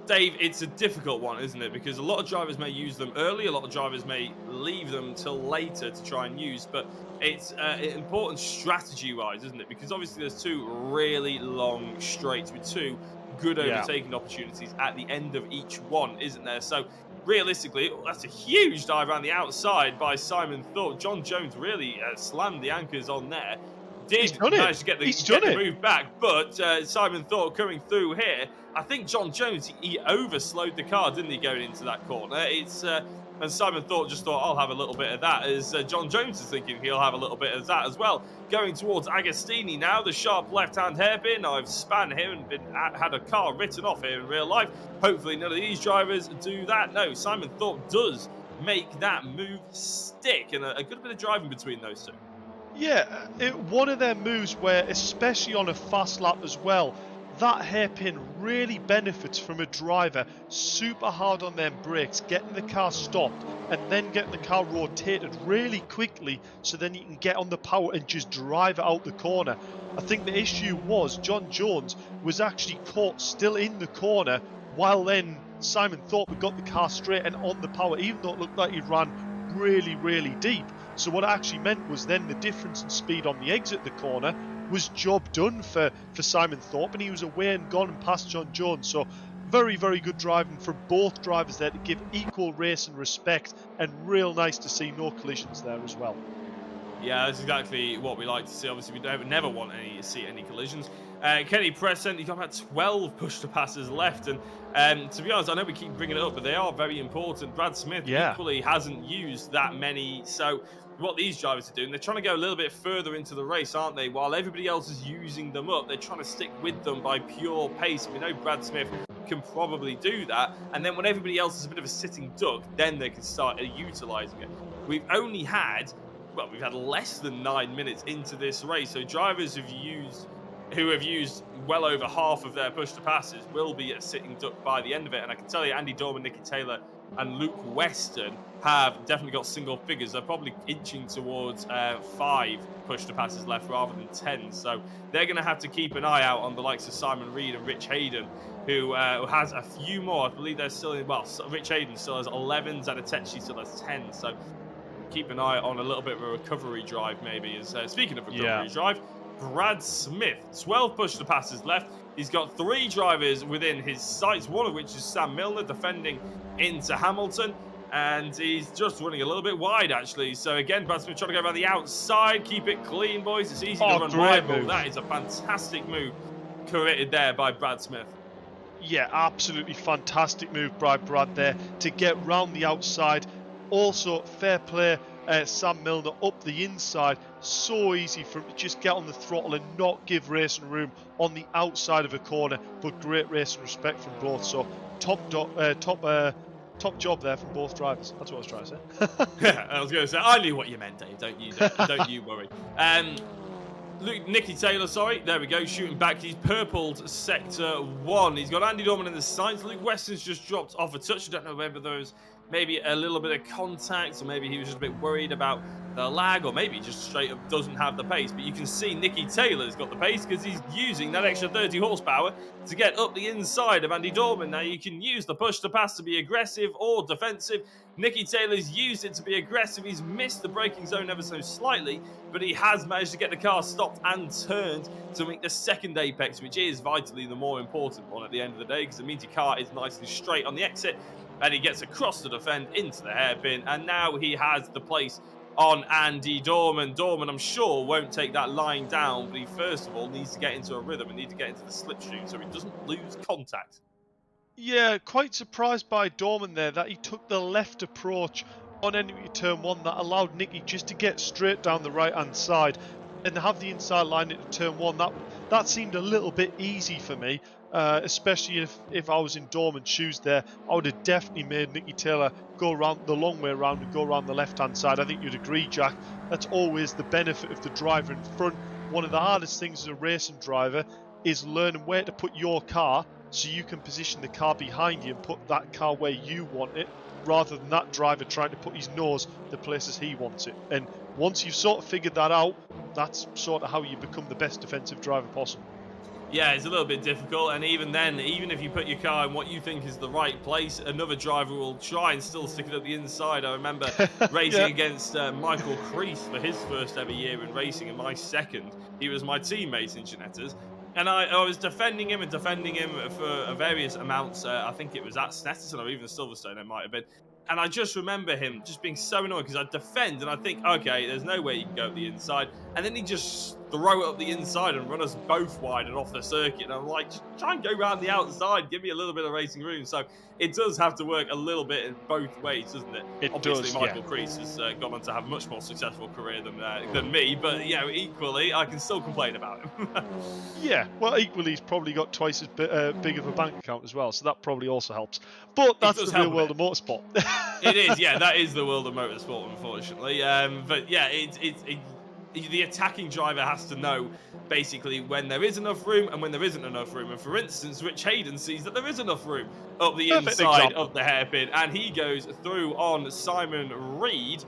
Dave, it's a difficult one, isn't it? Because a lot of drivers may use them early, a lot of drivers may leave them till later to try and use, but it's important strategy-wise, isn't it? Because obviously there's two really long straights with two good overtaking opportunities at the end of each one, isn't there? So realistically, that's a huge dive around the outside by Simon Thorpe. John Jones really slammed the anchors on there. Did manage to get the move back, but Simon Thorpe coming through here. I think John Jones, he overslowed the car, didn't he, going into that corner? And Simon Thorpe just thought, I'll have a little bit of that, as John Jones is thinking he'll have a little bit of that as well. Going towards Agostini now, the sharp left-hand hairpin. I've spanned him and had a car written off here in real life. Hopefully none of these drivers do that. No, Simon Thorpe does make that move stick, and a good bit of driving between those two. Yeah, one of their moves where, especially on a fast lap as well, that hairpin really benefits from a driver super hard on their brakes, getting the car stopped and then getting the car rotated really quickly so then you can get on the power and just drive it out the corner. I think the issue was John Jones was actually caught still in the corner while then Simon Thorpe got the car straight and on the power, even though it looked like he ran really, really deep. So what it actually meant was then the difference in speed on the exit the corner was job done for Simon Thorpe, and he was away and gone and past John Jones. So very, very good driving from both drivers there to give equal race and respect, and real nice to see no collisions there as well. Yeah, that's exactly what we like to see. Obviously, we never want to see any collisions. Kenny Preston, he's got about 12 push-to-passes left, and to be honest, I know we keep bringing it up, but they are very important. Brad Smith equally hasn't used that many, so what these drivers are doing, they're trying to go a little bit further into the race, aren't they? While everybody else is using them up, they're trying to stick with them by pure pace. We know Brad Smith can probably do that, and then when everybody else is a bit of a sitting duck, then they can start utilising it. We've had less than 9 minutes into this race, so drivers who have used well over half of their push to passes will be a sitting duck by the end of it. And I can tell you, Andy Dorman, Nikki Taylor, and Luke Weston have definitely got single figures. They're probably inching towards 5 push to passes left rather than 10. So they're going to have to keep an eye out on the likes of Simon Reed and Rich Hayden, who has a few more. I believe they're still in. Well, Rich Hayden still has 11s, and Atechi still has 10. So keep an eye on a little bit of a recovery drive, maybe. As speaking of recovery drive, Brad Smith, 12 push to passes left. He's got 3 drivers within his sights, one of which is Sam Milner defending into Hamilton, and he's just running a little bit wide, actually. So again, Brad Smith trying to go around the outside, keep it clean, boys. It's easy to run wide, but that is a fantastic move created there by Brad Smith. Yeah, absolutely fantastic move by Brad there to get round the outside. Also, fair play, Sam Milner up the inside. So easy for him to just get on the throttle and not give racing room on the outside of a corner, but great racing respect from both. So top job there from both drivers. That's what I was trying to say. Yeah, I was going to say, I knew what you meant, Dave. Don't you worry. Nikki Taylor, sorry, there we go, shooting back. He's purpled sector 1. He's got Andy Dorman in the sights. Luke Weston's just dropped off a touch. I don't know whether there was maybe a little bit of contact, or maybe he was just a bit worried about the lag, or maybe he just straight up doesn't have the pace. But you can see Nikki Taylor's got the pace because he's using that extra 30 horsepower to get up the inside of Andy Dorman. Now, you can use the push to pass to be aggressive or defensive. Nikki Taylor's used it to be aggressive. He's missed the braking zone ever so slightly, but he has managed to get the car stopped and turned to make the second apex, which is vitally the more important one at the end of the day, because it means your car is nice and straight on the exit, and he gets across the defend into the hairpin, and now he has the place on Andy Dorman. Dorman, I'm sure, won't take that line down, but he first of all needs to get into a rhythm and need to get into the slipstream so he doesn't lose contact. Yeah, quite surprised by Dorman there that he took the left approach on enemy turn 1 that allowed Nikki just to get straight down the right hand side. and have the inside line into turn one. That seemed a little bit easy for me, especially if I was in Dorman's shoes there. I would have definitely made Nicky Taylor go around the long way around and go around the left-hand side. I think you'd agree, Jack. That's always the benefit of the driver in front. One of the hardest things as a racing driver is learning where to put your car so you can position the car behind you and put that car where you want it, rather than that driver trying to put his nose the places he wants it. And once you've sort of figured that out, that's sort of how you become the best defensive driver possible. Yeah, it's a little bit difficult, and even then, even if you put your car in what you think is the right place, another driver will try and still stick it at the inside. I remember racing against Michael Crease for his first ever year in racing, and my second. He was my teammate in Jeanetta's, and I was defending him for various amounts. I think it was at Snetterton or even Silverstone, it might have been. And I just remember him just being so annoyed because I'd defend and I think, okay, there's no way you can go up the inside. And then he'd just throw it up the inside and run us both wide and off the circuit. And I'm like, just try and go around the outside, give me a little bit of racing room. So it does have to work a little bit in both ways, doesn't it? It Obviously, does, Michael Crease has gone on to have a much more successful career than me. But, you know, equally, I can still complain about him. Yeah, well, equally, he's probably got twice as big of a bank account as well. So that probably also helps. But that's the real world of motorsport. It is, yeah, that is the world of motorsport, unfortunately. But yeah, the attacking driver has to know basically when there is enough room and when there isn't enough room. And for instance, Rich Hayden sees that there is enough room up the inside of the hairpin, and he goes through on Simon Reed.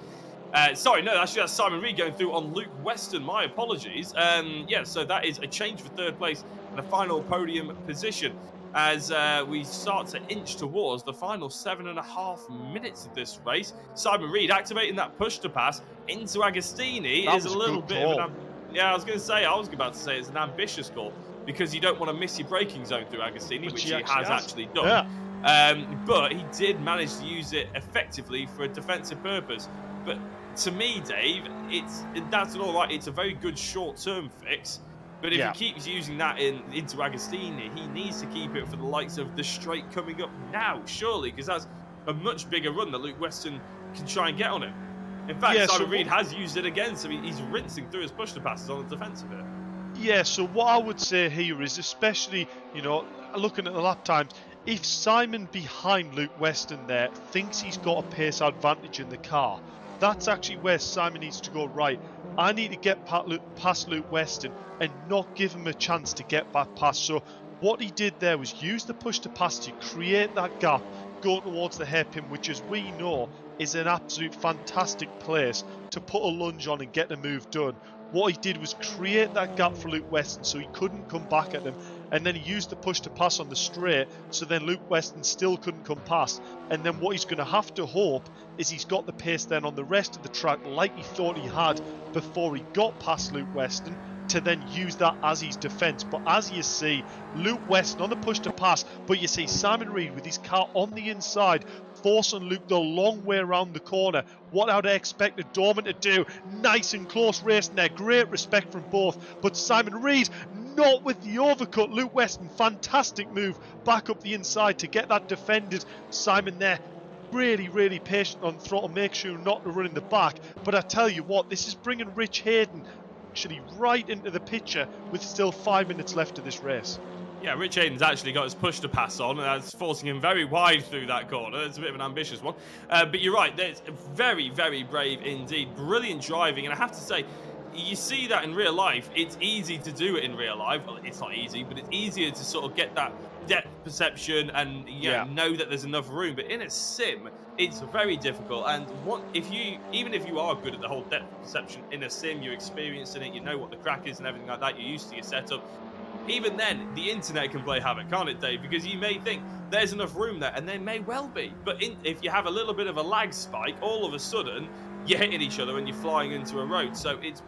Sorry, no, actually that's Simon Reed going through on Luke Weston. My apologies. Yeah, so that is a change for third place and a final podium position, as we start to inch towards the final 7.5 minutes of this race. Simon Reed activating that push to pass into Agostini is a little bit of an... Yeah, I was about to say it's an ambitious call, because you don't want to miss your braking zone through Agostini, which he has actually done. Yeah. But he did manage to use it effectively for a defensive purpose. But to me, Dave, that's all right. It's a very good short-term fix. But if he keeps using that into Agostini, he needs to keep it for the likes of the straight coming up now, surely, because that's a much bigger run that Luke Weston can try and get on him. In fact, Simon Reed has used it again, so he's rinsing through his push-to-passes on the defensive here. Yeah, so what I would say here is, especially, you know, looking at the lap times, if Simon behind Luke Weston there thinks he's got a pace advantage in the car, that's actually where Simon needs to go, right, I need to get past Luke Weston and not give him a chance to get back past. So what he did there was use the push to pass to create that gap, go towards the hairpin, which, as we know, is an absolute fantastic place to put a lunge on and get the move done. What he did was create that gap for Luke Weston so he couldn't come back at him, and then he used the push to pass on the straight, so then Luke Weston still couldn't come past. And then what he's going to have to hope is he's got the pace then on the rest of the track like he thought he had before he got past Luke Weston, to then use that as his defence. But as you see, Luke Weston on the push to pass, but you see Simon Reed with his car on the inside, forcing Luke the long way around the corner. What I'd expected Dorman to do. Nice and close racing there. Great respect from both. But Simon Reed, not with the overcut. Luke Weston, fantastic move back up the inside to get that defended. Simon there, really, really patient on throttle, make sure not to run in the back. But I tell you what, this is bringing Rich Hayden actually right into the picture with still 5 minutes left of this race. Yeah, Rich Hayden's actually got his push to pass on, and that's forcing him very wide through that corner. It's a bit of an ambitious one. But you're right, it's very, very brave indeed. Brilliant driving, and I have to say, you see that in real life. It's easy to do it in real life. Well, it's not easy, but it's easier to sort of get that depth perception and know that there's enough room. But in a sim, it's very difficult. And even if you are good at the whole depth perception in a sim, you're experienced in it, you know what the crack is and everything like that, you're used to your setup. Even then, the internet can play havoc, can't it, Dave? Because you may think there's enough room there, and there may well be. But if you have a little bit of a lag spike, all of a sudden, you're hitting each other and you're flying into a road. So it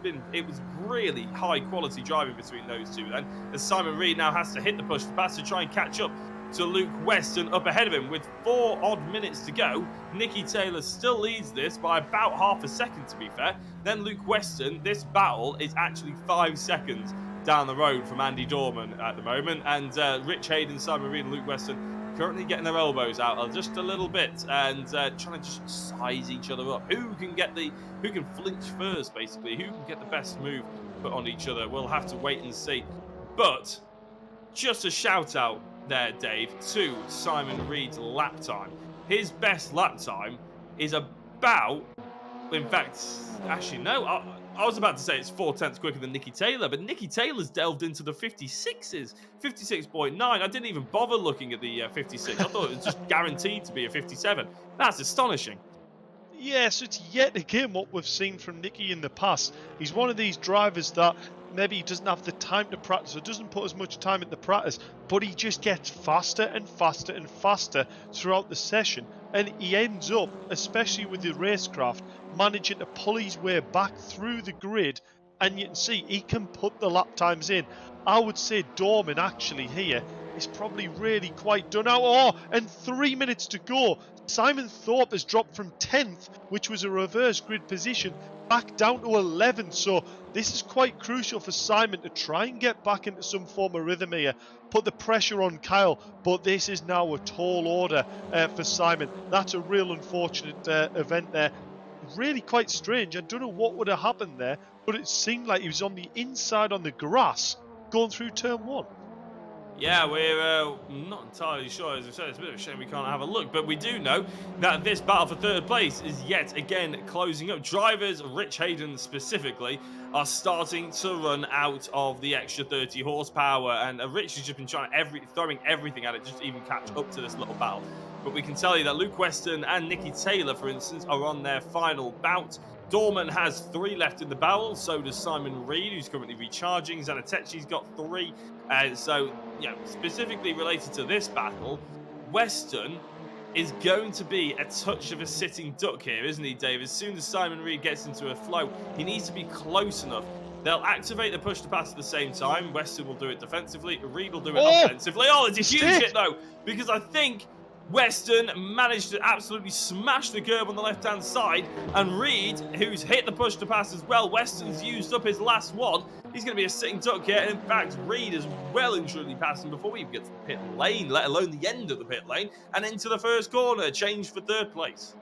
was really high quality driving between those two then. As Simon Reed now has to hit the push to pass to try and catch up to Luke Weston up ahead of him with 4 odd minutes to go. Nikki Taylor still leads this by about half a second, to be fair. Then Luke Weston, this battle is actually 5 seconds down the road from Andy Dorman at the moment, and Rich Hayden, Simon Reed and Luke Weston currently getting their elbows out just a little bit and trying to just size each other up. Who can flinch first, basically? Who can get the best move put on each other? We'll have to wait and see. But just a shout out there, Dave, to Simon Reed's lap time. His best lap time is about, in fact, actually no, I was about to say it's 4/10 quicker than Nikki Taylor, but Nikki Taylor's delved into the 56s, 56.9. I didn't even bother looking at the 56. I thought it was just guaranteed to be a 57. That's astonishing. Yes, it's yet again what we've seen from Nikki in the past. He's one of these drivers that maybe he doesn't have the time to practice or doesn't put as much time into practice, but he just gets faster and faster and faster throughout the session, and he ends up, especially with the racecraft, managing to pull his way back through the grid, and you can see he can put the lap times in. I would say Dorman actually here is probably really quite done out. Oh, and 3 minutes to go. Simon Thorpe has dropped from 10th, which was a reverse grid position, back down to 11th. So this is quite crucial for Simon to try and get back into some form of rhythm here, put the pressure on Kyle. But this is now a tall order for Simon. That's a real unfortunate event there. Really quite strange. I don't know what would have happened there, but it seemed like he was on the inside on the grass going through turn 1. Yeah, we're not entirely sure. As I said, it's a bit of a shame we can't have a look, but we do know that this battle for third place is yet again closing up. Drivers, Rich Hayden specifically, are starting to run out of the extra 30 horsepower, and Rich has just been throwing everything at it just to even catch up to this little battle. But we can tell you that Luke Weston and Nikki Taylor, for instance, are on their final bout. Dorman has 3 left in the barrel, so does Simon Reed, who's currently recharging. Zanatechi's got 3. So, you know, specifically related to this battle, Weston is going to be a touch of a sitting duck here, isn't he, Dave? As soon as Simon Reed gets into a flow, he needs to be close enough. They'll activate the push to pass at the same time. Weston will do it defensively. Reed will do it offensively. Oh, it's a huge hit, though, because I think Weston managed to absolutely smash the curb on the left-hand side, and Reed, who's hit the push to pass as well, Weston's used up his last one. He's going to be a sitting duck here, and in fact, Reed is well and truly passing before we even get to the pit lane, let alone the end of the pit lane, and into the first corner, change for third place.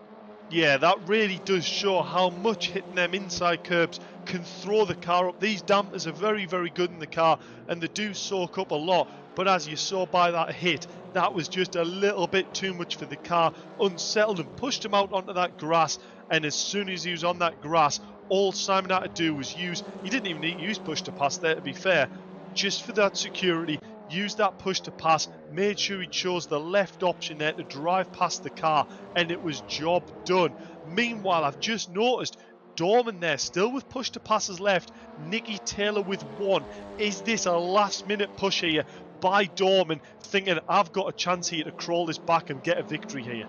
Yeah, that really does show how much hitting them inside curbs can throw the car up. These dampers are very, very good in the car, and they do soak up a lot. But as you saw by that hit, that was just a little bit too much for the car. Unsettled and pushed him out onto that grass. And as soon as he was on that grass, all Simon had to do was he didn't even need to use push to pass there, to be fair. Just for that security, used that push to pass, made sure he chose the left option there to drive past the car, and it was job done. Meanwhile, I've just noticed Dorman there, still with push to passes left, Nikki Taylor with 1. Is this a last minute push here by Dorman, thinking I've got a chance here to crawl this back and get a victory here?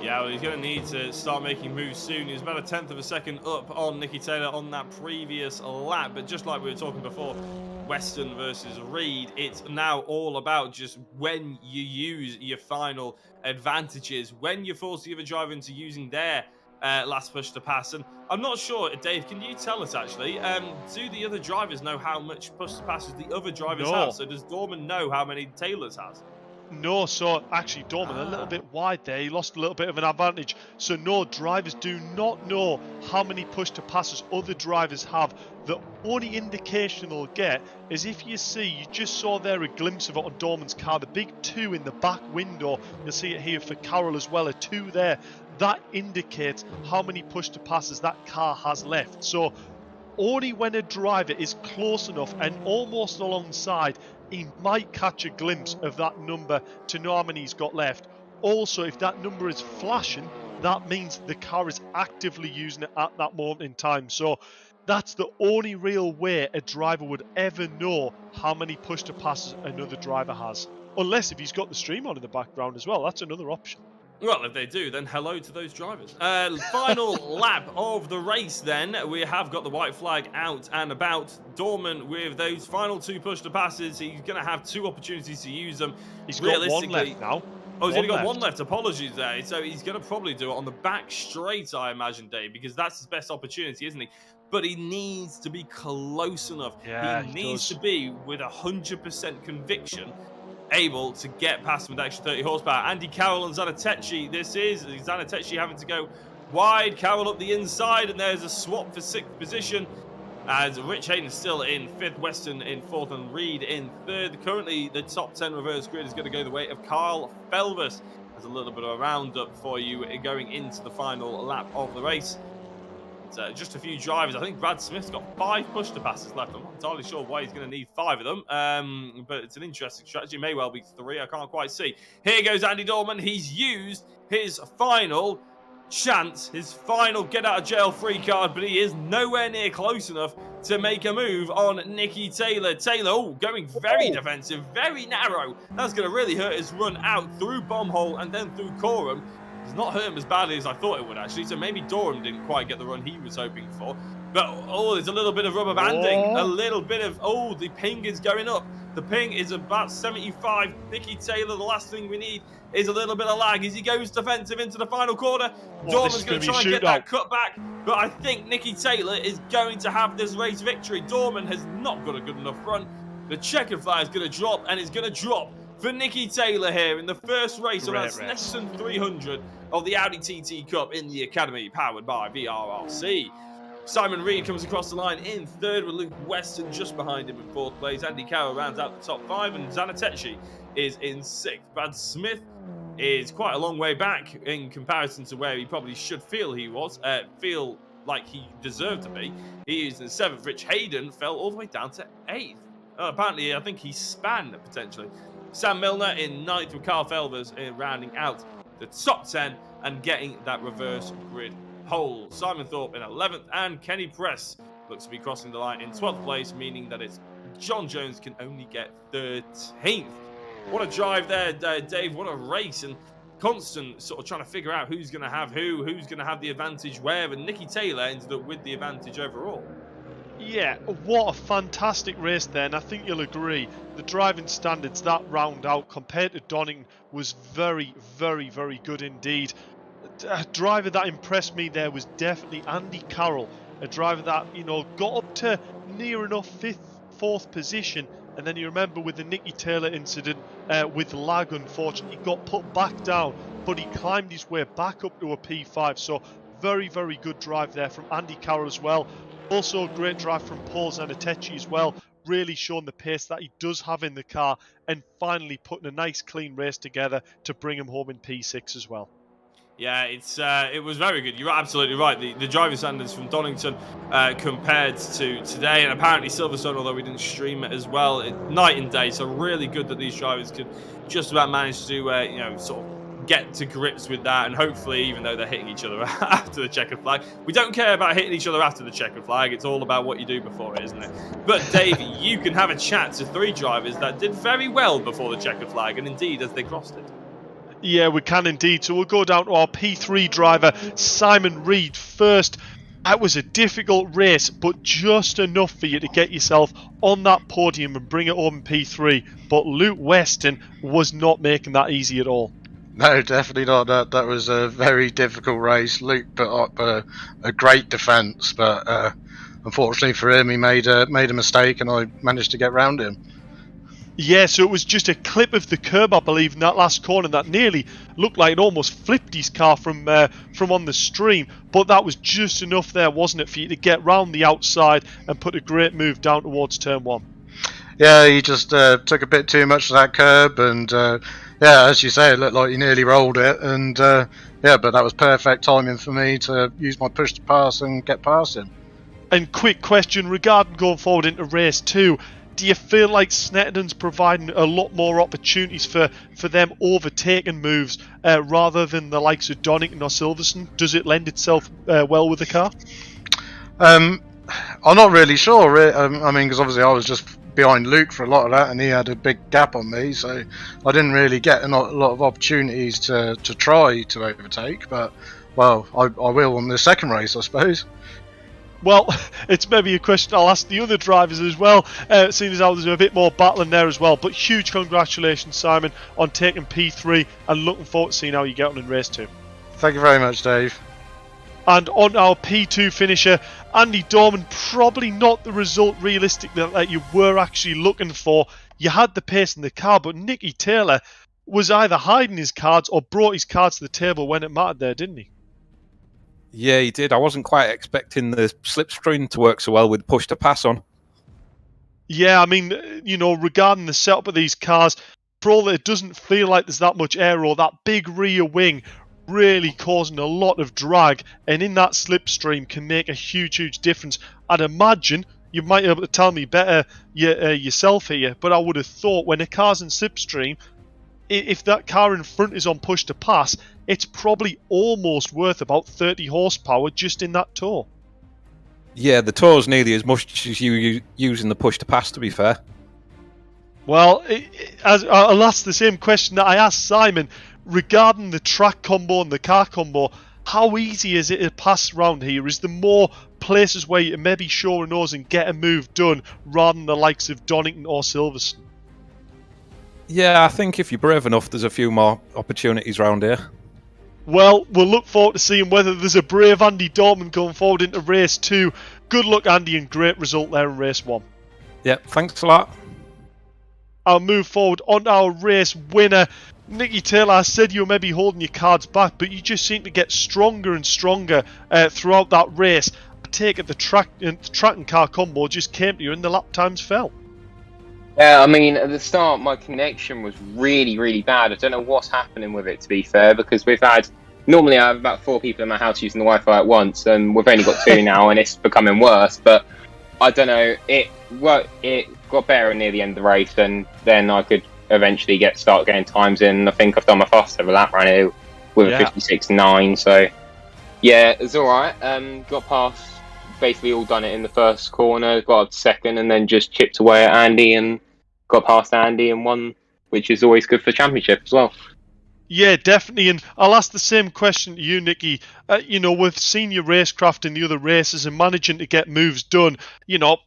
Yeah, well, he's going to need to start making moves soon. He was about 1/10 of a second up on Nikki Taylor on that previous lap. But just like we were talking before, Weston versus Reed, it's now all about just when you use your final advantages, when you force the other driver into using their last push to pass. And I'm not sure, Dave, can you tell us actually, do the other drivers know how much push to passes the other drivers have? So does Dorman know how many Taylor's has? No, so actually Dorman a little bit wide there. He lost a little bit of an advantage. So no, drivers do not know how many push to passes other drivers have. The only indication they'll get is if you just saw there a glimpse of it on Dorman's car, the big 2 in the back window. You'll see it here for Carroll as well, a 2 there. That indicates how many push to passes that car has left. So only when a driver is close enough and almost alongside, he might catch a glimpse of that number to know how many he's got left. Also, if that number is flashing, that means the car is actively using it at that moment in time. So that's the only real way a driver would ever know how many push to passes another driver has. Unless if he's got the stream on in the background as well, that's another option. Well, if they do, then hello to those drivers. Final lap of the race then. We have got the white flag out and about. Dorman with those final 2 push to passes. He's going to have 2 opportunities to use them. He's got 1 left now. Oh, he's only got 1 left. Apologies there. So he's going to probably do it on the back straight, I imagine, Dave, because that's his best opportunity, isn't he? But he needs to be close enough. Yeah, he needs to be with 100% conviction able to get past him with extra 30 horsepower. Andy Carroll and Zanatechi. This is Zanatechi having to go wide. Carroll up the inside, and there's a swap for 6th position. As Rich Hayden still in 5th, Weston in 4th, and Reed in 3rd. Currently, the top 10 reverse grid is going to go the way of Carl Felvis. There's a little bit of a roundup for you going into the final lap of the race. Just a few drivers. I think Brad Smith's got 5 push-to-passes left. I'm not entirely sure why he's going to need 5 of them, but it's an interesting strategy. May well be 3. I can't quite see. Here goes Andy Dorman. He's used his final chance, his final get-out-of-jail-free card, but he is nowhere near close enough to make a move on Nikki Taylor. Taylor, going very defensive, very narrow. That's going to really hurt his run out through Bombhole and then through Coram. It's not hurt him as badly as I thought it would, actually. So maybe Dorman didn't quite get the run he was hoping for. But, there's a little bit of rubber banding. A little bit of, the ping is going up. The ping is about 75. Nikki Taylor, the last thing we need is a little bit of lag as he goes defensive into the final corner. Dorman's going to try and get that cut back. But I think Nikki Taylor is going to have this race victory. Dorman has not got a good enough run. The checkered flag is going to drop, and it's going to drop for Nikki Taylor here in the first race around Snetterton 300 of the Audi TT Cup in the Academy, powered by VRRC. Simon Reed comes across the line in 3rd with Luke Weston just behind him in 4th place. Andy Carroll rounds out the top 5, and Zanatechi is in 6th. Brad Smith is quite a long way back in comparison to where he probably should feel he was, feel like he deserved to be. He is in 7th. Rich Hayden fell all the way down to 8th. Apparently, I think he span potentially. Sam Milner in 9th with Carl Felvers rounding out the top 10 and getting that reverse grid pole. Simon Thorpe in 11th, and Kenny Press looks to be crossing the line in 12th place, meaning that it's John Jones can only get 13th. What a drive there, Dave. What a race. And constant sort of trying to figure out who's going to have who's going to have the advantage where, and Nikki Taylor ended up with the advantage overall. Yeah, what a fantastic race there, and I think you'll agree, the driving standards that round out compared to Donington was very, very, very good indeed. A driver that impressed me there was definitely Andy Carroll, a driver that, got up to near enough 5th, 4th position, and then you remember with the Nikki Taylor incident with lag, unfortunately, got put back down, but he climbed his way back up to a P5, so very, very good drive there from Andy Carroll as well. Also a great drive from Paul Zanatechi as well, really showing the pace that he does have in the car, and finally putting a nice clean race together to bring him home in P6 as well. Yeah, it was very good. You're absolutely right. The driving standards from Donington compared to today, and apparently Silverstone, although we didn't stream it as well, night and day. So really good that these drivers could just about manage to, sort of get to grips with that, and hopefully, even though they're hitting each other after the checkered flag, we don't care about hitting each other after the checkered flag. It's all about what you do before it, isn't it? But Dave, you can have a chat to 3 drivers that did very well before the checkered flag, and indeed as they crossed it. Yeah, we can indeed. So we'll go down to our P3 driver, Simon Reed, first. That was a difficult race, but just enough for you to get yourself on that podium and bring it home in P3. But Luke Weston was not making that easy at all. No, definitely not. That was a very difficult race. Luke put up a great defence, but unfortunately for him, he made a mistake, and I managed to get round him. Yeah, so it was just a clip of the curb, I believe, in that last corner that nearly looked like it almost flipped his car from on the stream. But that was just enough there, wasn't it, for you to get round the outside and put a great move down towards turn 1. Yeah, he just took a bit too much of that curb, and yeah, as you say, it looked like he nearly rolled it, and yeah, but that was perfect timing for me to use my push to pass and get past him. And quick question regarding going forward into race 2. Do you feel like Snetterton's providing a lot more opportunities for them overtaking moves rather than the likes of Donington or Silverstone? Does it lend itself well with the car? I'm not really sure. I mean, because obviously I was just behind Luke for a lot of that, and he had a big gap on me, so I didn't really get a lot of opportunities to try to overtake. But well, I will on the second race, I suppose. Well, it's maybe a question I'll ask the other drivers as well, seeing as how there's a bit more battling there as well. But huge congratulations, Simon, on taking P3, and looking forward to seeing how you get on in race 2. Thank you very much, Dave. And on our P2 finisher, Andy Dorman, probably not the result realistically that you were actually looking for. You had the pace in the car, but Nicky Taylor was either hiding his cards or brought his cards to the table when it mattered there, didn't he? Yeah, he did. I wasn't quite expecting the slipstream to work so well with push to pass on. Yeah, I mean, regarding the setup of these cars, for all that it doesn't feel like there's that much air or that big rear wing really causing a lot of drag, and in that slipstream can make a huge difference. I'd imagine you might be able to tell me better yourself here, but I would have thought when a car's in slipstream, if that car in front is on push to pass, it's probably almost worth about 30 horsepower just in that tow. Yeah, the tow's nearly as much as you using the push to pass, to be fair. Well, I'll ask the same question that I asked Simon regarding the track combo and the car combo. How easy is it to pass around here? Is there more places where you can maybe show a nose and get a move done rather than the likes of Donington or Silverstone? Yeah, I think if you're brave enough, there's a few more opportunities around here. Well, we'll look forward to seeing whether there's a brave Andy Dorman going forward into race 2. Good luck, Andy, and great result there in race 1. Yeah, thanks a lot. I'll move forward on our race winner. Nicky Taylor, I said you were maybe holding your cards back, but you just seem to get stronger and stronger throughout that race. I take it the track and car combo just came to you and the lap times fell. Yeah, I mean, at the start, my connection was really bad. I don't know what's happening with it, to be fair, because normally I have about 4 people in my house using the Wi-Fi at once, and we've only got 2 now, and it's becoming worse. But I don't know, it got better near the end of the race, and then I could eventually start getting times in. I think I've done my fastest ever lap run here with a 56.9, so yeah, it's alright. Got past, basically all done it in the first corner, got up second, and then just chipped away at Andy and got past Andy and won, which is always good for championship as well. Yeah, definitely, and I'll ask the same question to you, Nicky. We've seen your racecraft in the other races and managing to get moves done.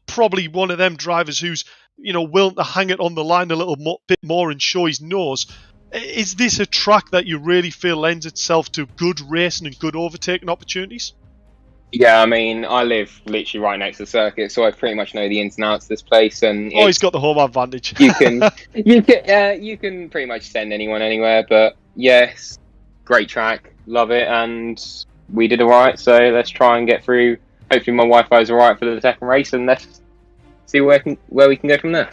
Probably one of them drivers who's, willing to hang it on the line a little bit more and show his nose. Is this a track that you really feel lends itself to good racing and good overtaking opportunities? Yeah, I mean, I live literally right next to the circuit, so I pretty much know the ins and outs of this place. And he's got the home advantage. you can pretty much send anyone anywhere. But yes, great track, love it, and we did alright. So let's try and get through. Hopefully, my Wi-Fi is alright for the second race, and let's see where we can go from there.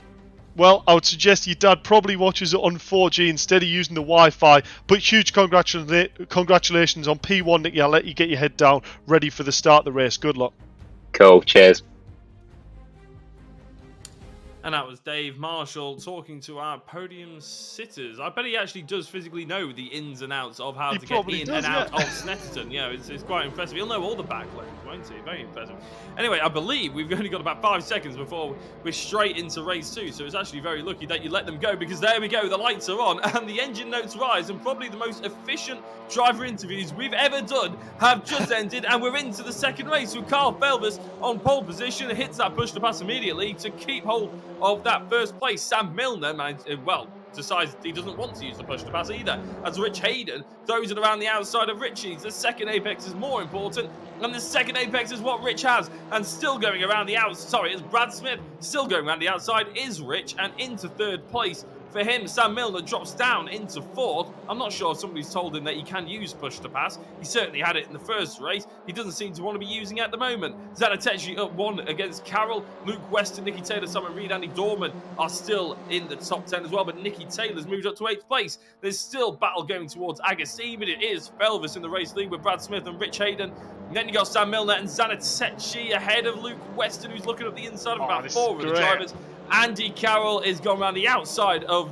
Well, I would suggest your dad probably watches it on 4G instead of using the Wi-Fi. But huge congratulations on P1, Nicky. I'll let you get your head down, ready for the start of the race. Good luck. Cool, cheers. And that was Dave Marshall talking to our podium sitters. I bet he actually does physically know the ins and outs of how to get in and out of Snetterton. It's quite impressive. He'll know all the back lanes, won't he? Very impressive. Anyway, I believe we've only got about 5 seconds before we're straight into race 2. So it's actually very lucky that you let them go, because there we go. The lights are on and the engine notes rise, and probably the most efficient driver interviews we've ever done have just ended, and we're into the second race with Carl Felvis on pole position. Hits that push to pass immediately to keep hold of that first place. Sam Milner decides he doesn't want to use the push to pass either, as Rich Hayden throws it around the outside of Richie's. The second apex is more important, and the second apex is what Rich has, and still going around the outside, it's Brad Smith. Still going around the outside is Rich, and into third place for him. Sam Milner drops down into fourth. I'm not sure if somebody's told him that he can use push to pass. He certainly had it in the first race. He doesn't seem to want to be using it at the moment. Zanatechi up 1 against Carroll. Luke Weston, Nicky Taylor, Simon Reed, Andy Dorman are still in the top 10 as well, but Nicky Taylor's moved up to 8th place. There's still battle going towards Agassi, but it is Felvis in the race lead with Brad Smith and Rich Hayden. And then you got Sam Milner and Zanatechi ahead of Luke Weston, who's looking up the inside of about 4 of the drivers. Andy Carroll is going around the outside of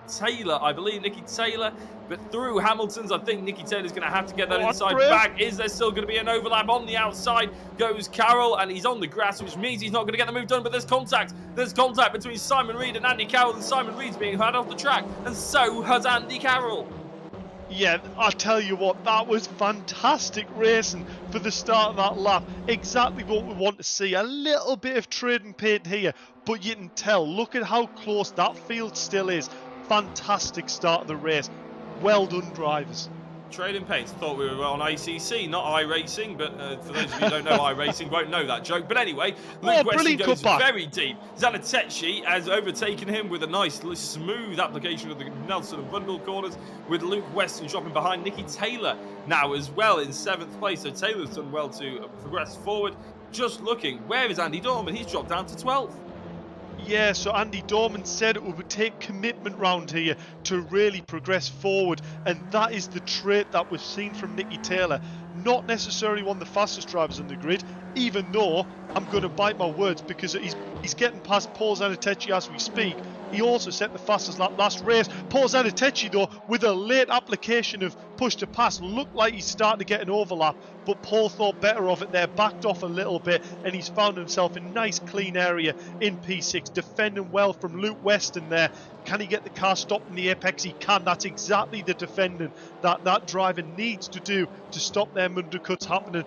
Taylor, I believe, Nicky Taylor, but through Hamilton's. I think Nicky Taylor's going to have to get that inside back. Is there still going to be an overlap? On the outside goes Carroll, and he's on the grass, which means he's not going to get the move done, but there's contact. There's contact between Simon Reed and Andy Carroll, and Simon Reed's being had off the track, and so has Andy Carroll. Yeah, I tell you what, that was fantastic racing for the start of that lap. Exactly what we want to see. A little bit of trading paint here, but you can tell. Look at how close that field still is. Fantastic start of the race. Well done, drivers. Trading paints. Thought we were on ACC, not iRacing, but for those of you who don't know iRacing won't know that joke. But anyway, Luke Weston goes very deep. Zanetechi has overtaken him with a nice smooth application of the Nelson and Bundle corners, with Luke Weston dropping behind Nikki Taylor now as well in 7th place. So Taylor's done well to progress forward. Just looking, where is Andy Dorman? He's dropped down to 12th. Yeah, so Andy Dorman said it would take commitment round here to really progress forward, and that is the trait that we've seen from Nikki Taylor. Not necessarily one of the fastest drivers on the grid, even though I'm going to bite my words because he's getting past Paul Zanetechi as we speak. He also set the fastest lap last race. Paul Zanetechi, though, with a late application of push to pass, looked like he's starting to get an overlap, but Paul thought better of it there, backed off a little bit, and he's found himself in a nice clean area in P6, defending well from Luke Weston there. Can he get the car stopped in the apex? He can. That's exactly the defending that driver needs to do to stop them undercuts happening.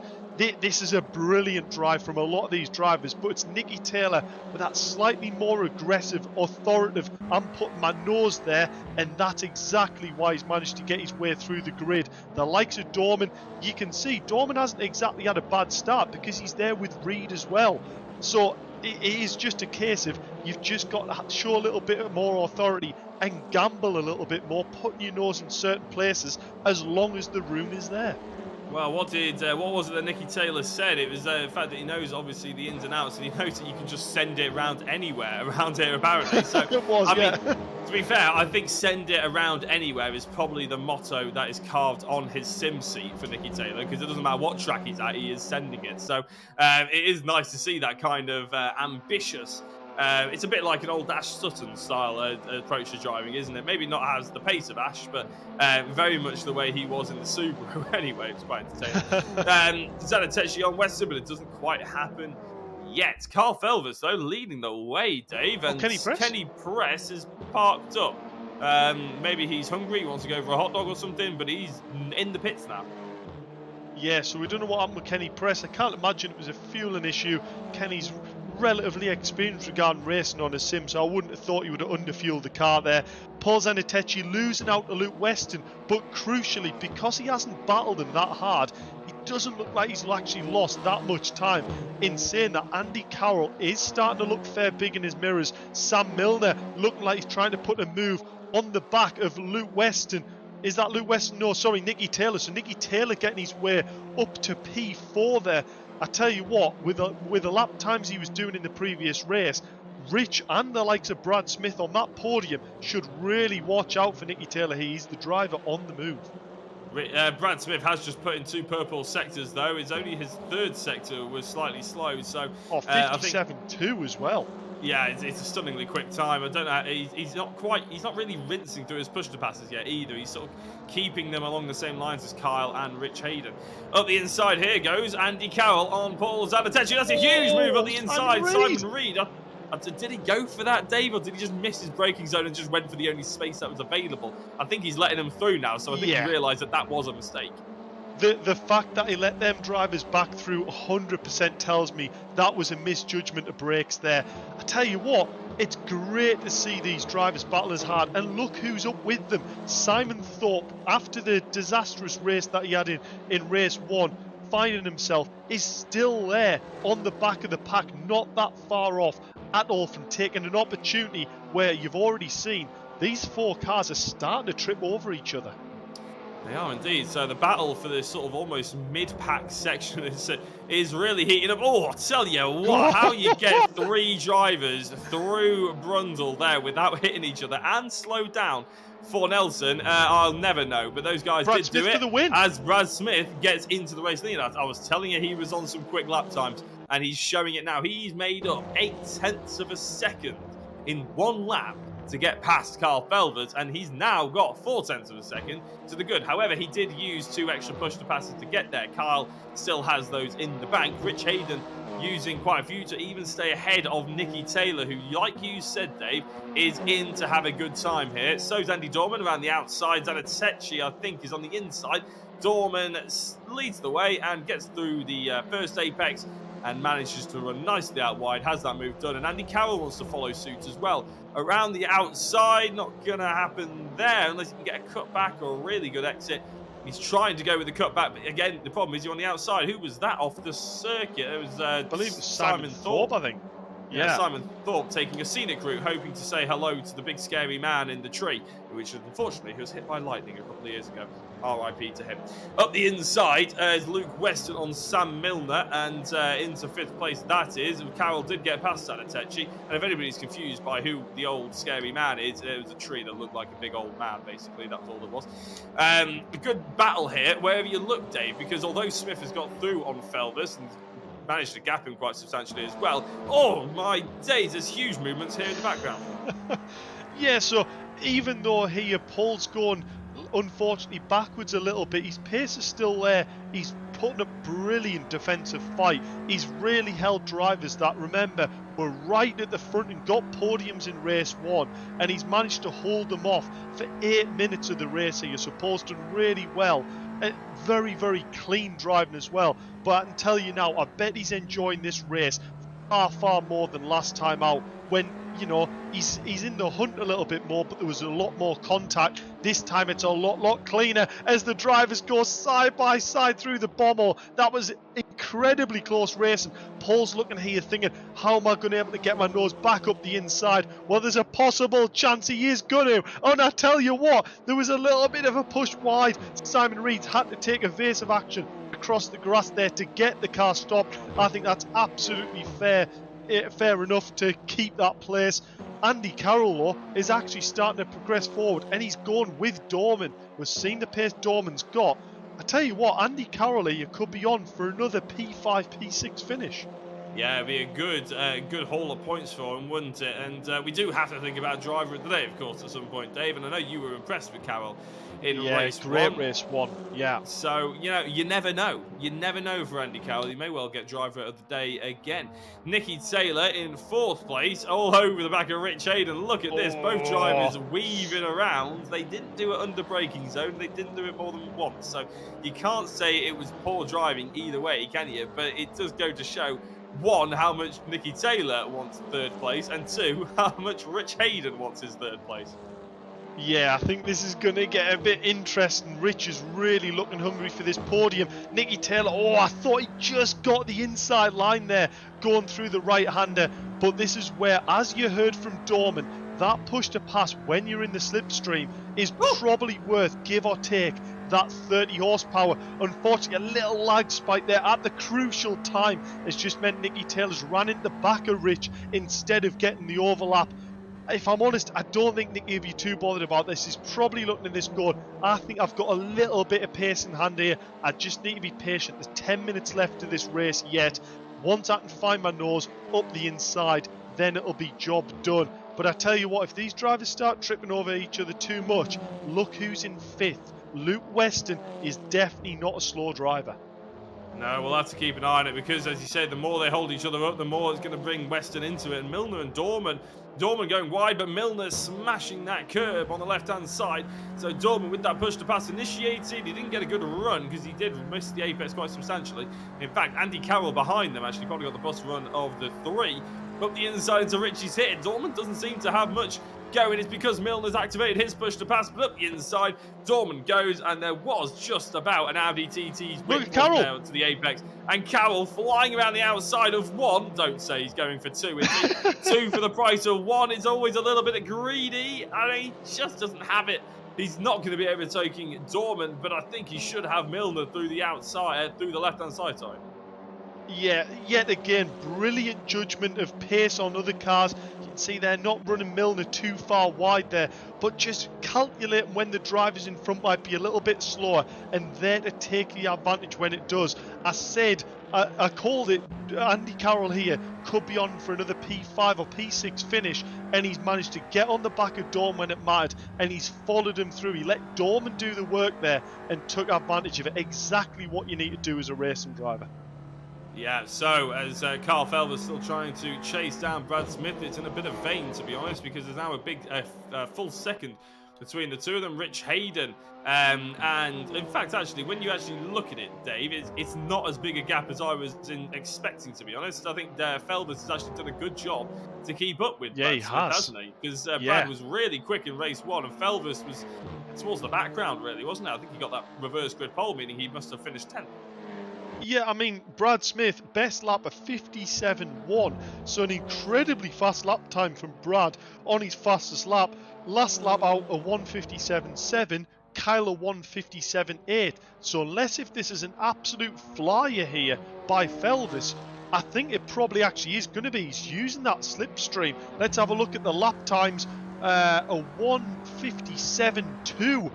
This is a brilliant drive from a lot of these drivers, but it's Nikki Taylor with that slightly more aggressive, authoritative, I'm putting my nose there, and that's exactly why he's managed to get his way through the grid. The likes of Dorman, you can see Dorman hasn't exactly had a bad start because he's there with Reed as well. So it is just a case of you've just got to show a little bit more authority and gamble a little bit more, putting your nose in certain places as long as the room is there. Well, what was it that Nikki Taylor said? It was the fact that he knows, obviously, the ins and outs, and he knows that you can just send it around anywhere around here, apparently. So, it was, I mean, to be fair, I think send it around anywhere is probably the motto that is carved on his sim seat for Nikki Taylor, because it doesn't matter what track he's at, he is sending it. So, it is nice to see that kind of ambitious. It's a bit like an old Ash Sutton style approach to driving, isn't it? Maybe not as the pace of Ash, but very much the way he was in the Subaru. Anyway, it was quite entertaining. Zanetechi on Weston, but it doesn't quite happen yet. Carl Felvers, though, leading the way, Dave. And Kenny Press is parked up. Maybe he's hungry, he wants to go for a hot dog or something, but he's in the pits now. Yeah, so we don't know what happened with Kenny Press. I can't imagine it was a fueling issue. Kenny's relatively experienced regarding racing on a sim, so I wouldn't have thought he would have underfueled the car there. Paul Zanetechi losing out to Luke Weston, but crucially, because he hasn't battled him that hard, it doesn't look like he's actually lost that much time. In saying that, Andy Carroll is starting to look fair big in his mirrors. Sam Milner looking like he's trying to put a move on the back of Luke Weston. Is that Luke Weston? No, sorry, Nikki Taylor. So Nikki Taylor getting his way up to P4 there. I tell you what, with the lap times he was doing in the previous race, Rich and the likes of Brad Smith on that podium should really watch out for Nikki Taylor. He's the driver on the move. Brad Smith has just put in 2 purple sectors, though. It's only his 3rd sector was slightly slow, so 57.2 as well. Yeah, it's a stunningly quick time. I don't know. He's not really rinsing through his push to passes yet either. He's sort of keeping them along the same lines as Kyle and Rich Hayden. Up the inside here goes Andy Carroll on Paul Zanetechi. That's a huge move on the inside. Simon Reed. Did he go for that, Dave, or did he just miss his braking zone and just went for the only space that was available? I think he's letting them through now, so I think he realised that was a mistake. The fact that he let them drivers back through 100% tells me that was a misjudgment of brakes there. I tell you what, it's great to see these drivers battle as hard, and look who's up with them. Simon Thorpe, after the disastrous race that he had in race 1, finding himself, is still there on the back of the pack, not that far off at all from taking an opportunity where you've already seen these 4 cars are starting to trip over each other. They are indeed. So the battle for this sort of almost mid-pack section is really heating up. Oh, I tell you what, how you get 3 drivers through Brundle there without hitting each other and slow down for Nelson, I'll never know. But those guys did do it for the win. As Brad Smith gets into the race lead. I was telling you he was on some quick lap times, and he's showing it now. He's made up 0.8 of a second in 1 lap to get past Carl Felvers, and he's now got 0.4 of a second to the good. However, he did use 2 extra push to passes to get there. Kyle still has those in the bank. Rich Hayden using quite a few to even stay ahead of Nikki Taylor, who, like you said, Dave, is in to have a good time here. So's Andy Dorman around the outside. Zanetechi, I think, is on the inside. Dorman leads the way and gets through the first apex and manages to run nicely out wide, has that move done, and Andy Carroll wants to follow suit as well. Around the outside, not going to happen there unless you can get a cut back or a really good exit. He's trying to go with the cutback, but again, the problem is you're on the outside. Who was that off the circuit? It was, I believe it was Simon Thorpe, I think. Yeah, Simon Thorpe taking a scenic route, hoping to say hello to the big scary man in the tree, which unfortunately was hit by lightning a couple of years ago. RIP to him. Up the inside is Luke Weston on Sam Milner, and into 5th place that is. Carroll did get past Snetterton, and if anybody's confused by who the old scary man is, it was a tree that looked like a big old man, basically. That's all it was. A good battle here, wherever you look, Dave, because although Smith has got through on Felvis and managed to gap him quite substantially as well. Oh my days, there's huge movements here in the background. Yeah, so even though here Paul's going unfortunately backwards a little bit, his pace is still there. He's putting a brilliant defensive fight. He's really held drivers that, remember, were right at the front and got podiums in race 1, and he's managed to hold them off for 8 minutes of the race here. So Paul's done really well. Very, very clean driving as well. But I can tell you now, I bet he's enjoying this race far more than last time out, when, you know, he's in the hunt a little bit more, but there was a lot more contact. This time it's a lot cleaner as the drivers go side by side through the bommel. That was incredibly close racing. Paul's looking here thinking, how am I going to be able to get my nose back up the inside? Well, there's a possible chance he is going to. Oh, and I tell you what, there was a little bit of a push wide. Simon Reed had to take evasive action across the grass there to get the car stopped. I think that's absolutely fair enough to keep that place. Andy Carroll, though, is actually starting to progress forward, and he's going with Dorman. We've seen the pace Dorman's got. I tell you what, Andy Carroll here could be on for another P5, P6 finish. Yeah, it'd be a good haul of points for him, wouldn't it? And we do have to think about driver of the day, of course, at some point, Dave. And I know you were impressed with Carroll in race 1. Race 1, yeah. So, you know, you never know. You never know for Andy Carroll. He may well get driver of the day again. Nikki Taylor in 4th place, all over the back of Rich Hayden. Look at this. Both drivers weaving around. They didn't do it under braking zone. They didn't do it more than once. So you can't say it was poor driving either way, can you? But it does go to show, 1, how much Nikki Taylor wants 3rd place, and 2, how much Rich Hayden wants his 3rd place. Yeah, I think this is going to get a bit interesting. Rich is really looking hungry for this podium. Nikki Taylor, I thought he just got the inside line there, going through the right-hander. But this is where, as you heard from Dorman, that push to pass when you're in the slipstream is probably worth, give or take, that 30 horsepower. Unfortunately, a little lag spike there at the crucial time has just meant Nikki Taylor's ran into the back of Rich instead of getting the overlap. If I'm honest, I don't think Nikki will be too bothered about this. He's probably looking at this going, I think I've got a little bit of pace in hand here. I just need to be patient. There's 10 minutes left of this race yet. Once I can find my nose up the inside, then it'll be job done. But I tell you what, if these drivers start tripping over each other too much, look who's in 5th. Luke Weston is definitely not a slow driver. No, we'll have to keep an eye on it, because, as you said, the more they hold each other up, the more it's going to bring Weston into it. And Milner and Dorman going wide, but Milner smashing that curb on the left-hand side. So Dorman, with that push to pass initiated, he didn't get a good run because he did miss the apex quite substantially. In fact, Andy Carroll behind them actually probably got the best run of the 3. Up the inside into Richie's hit. Dorman doesn't seem to have much going. It's because Milner's activated his push to pass, but up the inside, Dorman goes, and there was just about an Audi TT's whip down to the apex. And Carroll flying around the outside of 1. Don't say he's going for 2, is he? 2 for the price of 1. It's always a little bit greedy, and he just doesn't have it. He's not going to be overtaking Dorman, but I think he should have Milner through the outside, through the left-hand side, sorry. Yeah, yet again, brilliant judgment of pace on other cars. You can see they're not running Milner too far wide there, but just calculating when the drivers in front might be a little bit slower, and there to take the advantage when it does. I said, I called it, Andy Carroll here could be on for another P5 or P6 finish, and he's managed to get on the back of Dorman when it mattered, and he's followed him through. He let Dorman do the work there and took advantage of it. Exactly what you need to do as a racing driver. Yeah, so as Carl Felder's still trying to chase down Brad Smith, it's in a bit of vain, to be honest, because there's now a big full second between the two of them. Rich Hayden, and in fact, actually, when you actually look at it, Dave, it's not as big a gap as I was expecting, to be honest. I think Felvers has actually done a good job to keep up with Brad he Smith, has. hasn't he? Because Brad was really quick in race 1, and Felvers was towards the background, really, wasn't it? I think he got that reverse grid pole, meaning he must have finished 10th. Yeah, I mean, Brad Smith, best lap of 57.1, so an incredibly fast lap time from Brad on his fastest lap. Last lap out a 157.7, Kyle a 157.8. So unless if this is an absolute flyer here by Felvis, I think it probably actually is going to be. He's using that slipstream. Let's have a look at the lap times. A 157.2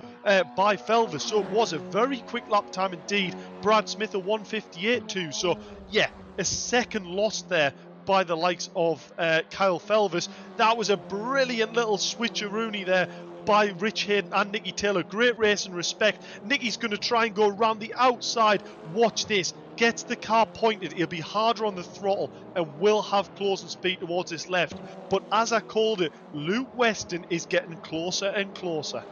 by Felvis, so it was a very quick lap time indeed. Brad Smith a 158.2, so yeah, a second lost there by the likes of Kyle Felvis. That was a brilliant little switcheroony there by Rich Hayden and Nikki Taylor. Great race and respect. Nikki's going to try and go around the outside. Watch this. Gets the car pointed. It'll be harder on the throttle and will have closing speed towards this left. But as I called it, Luke Weston is getting closer and closer.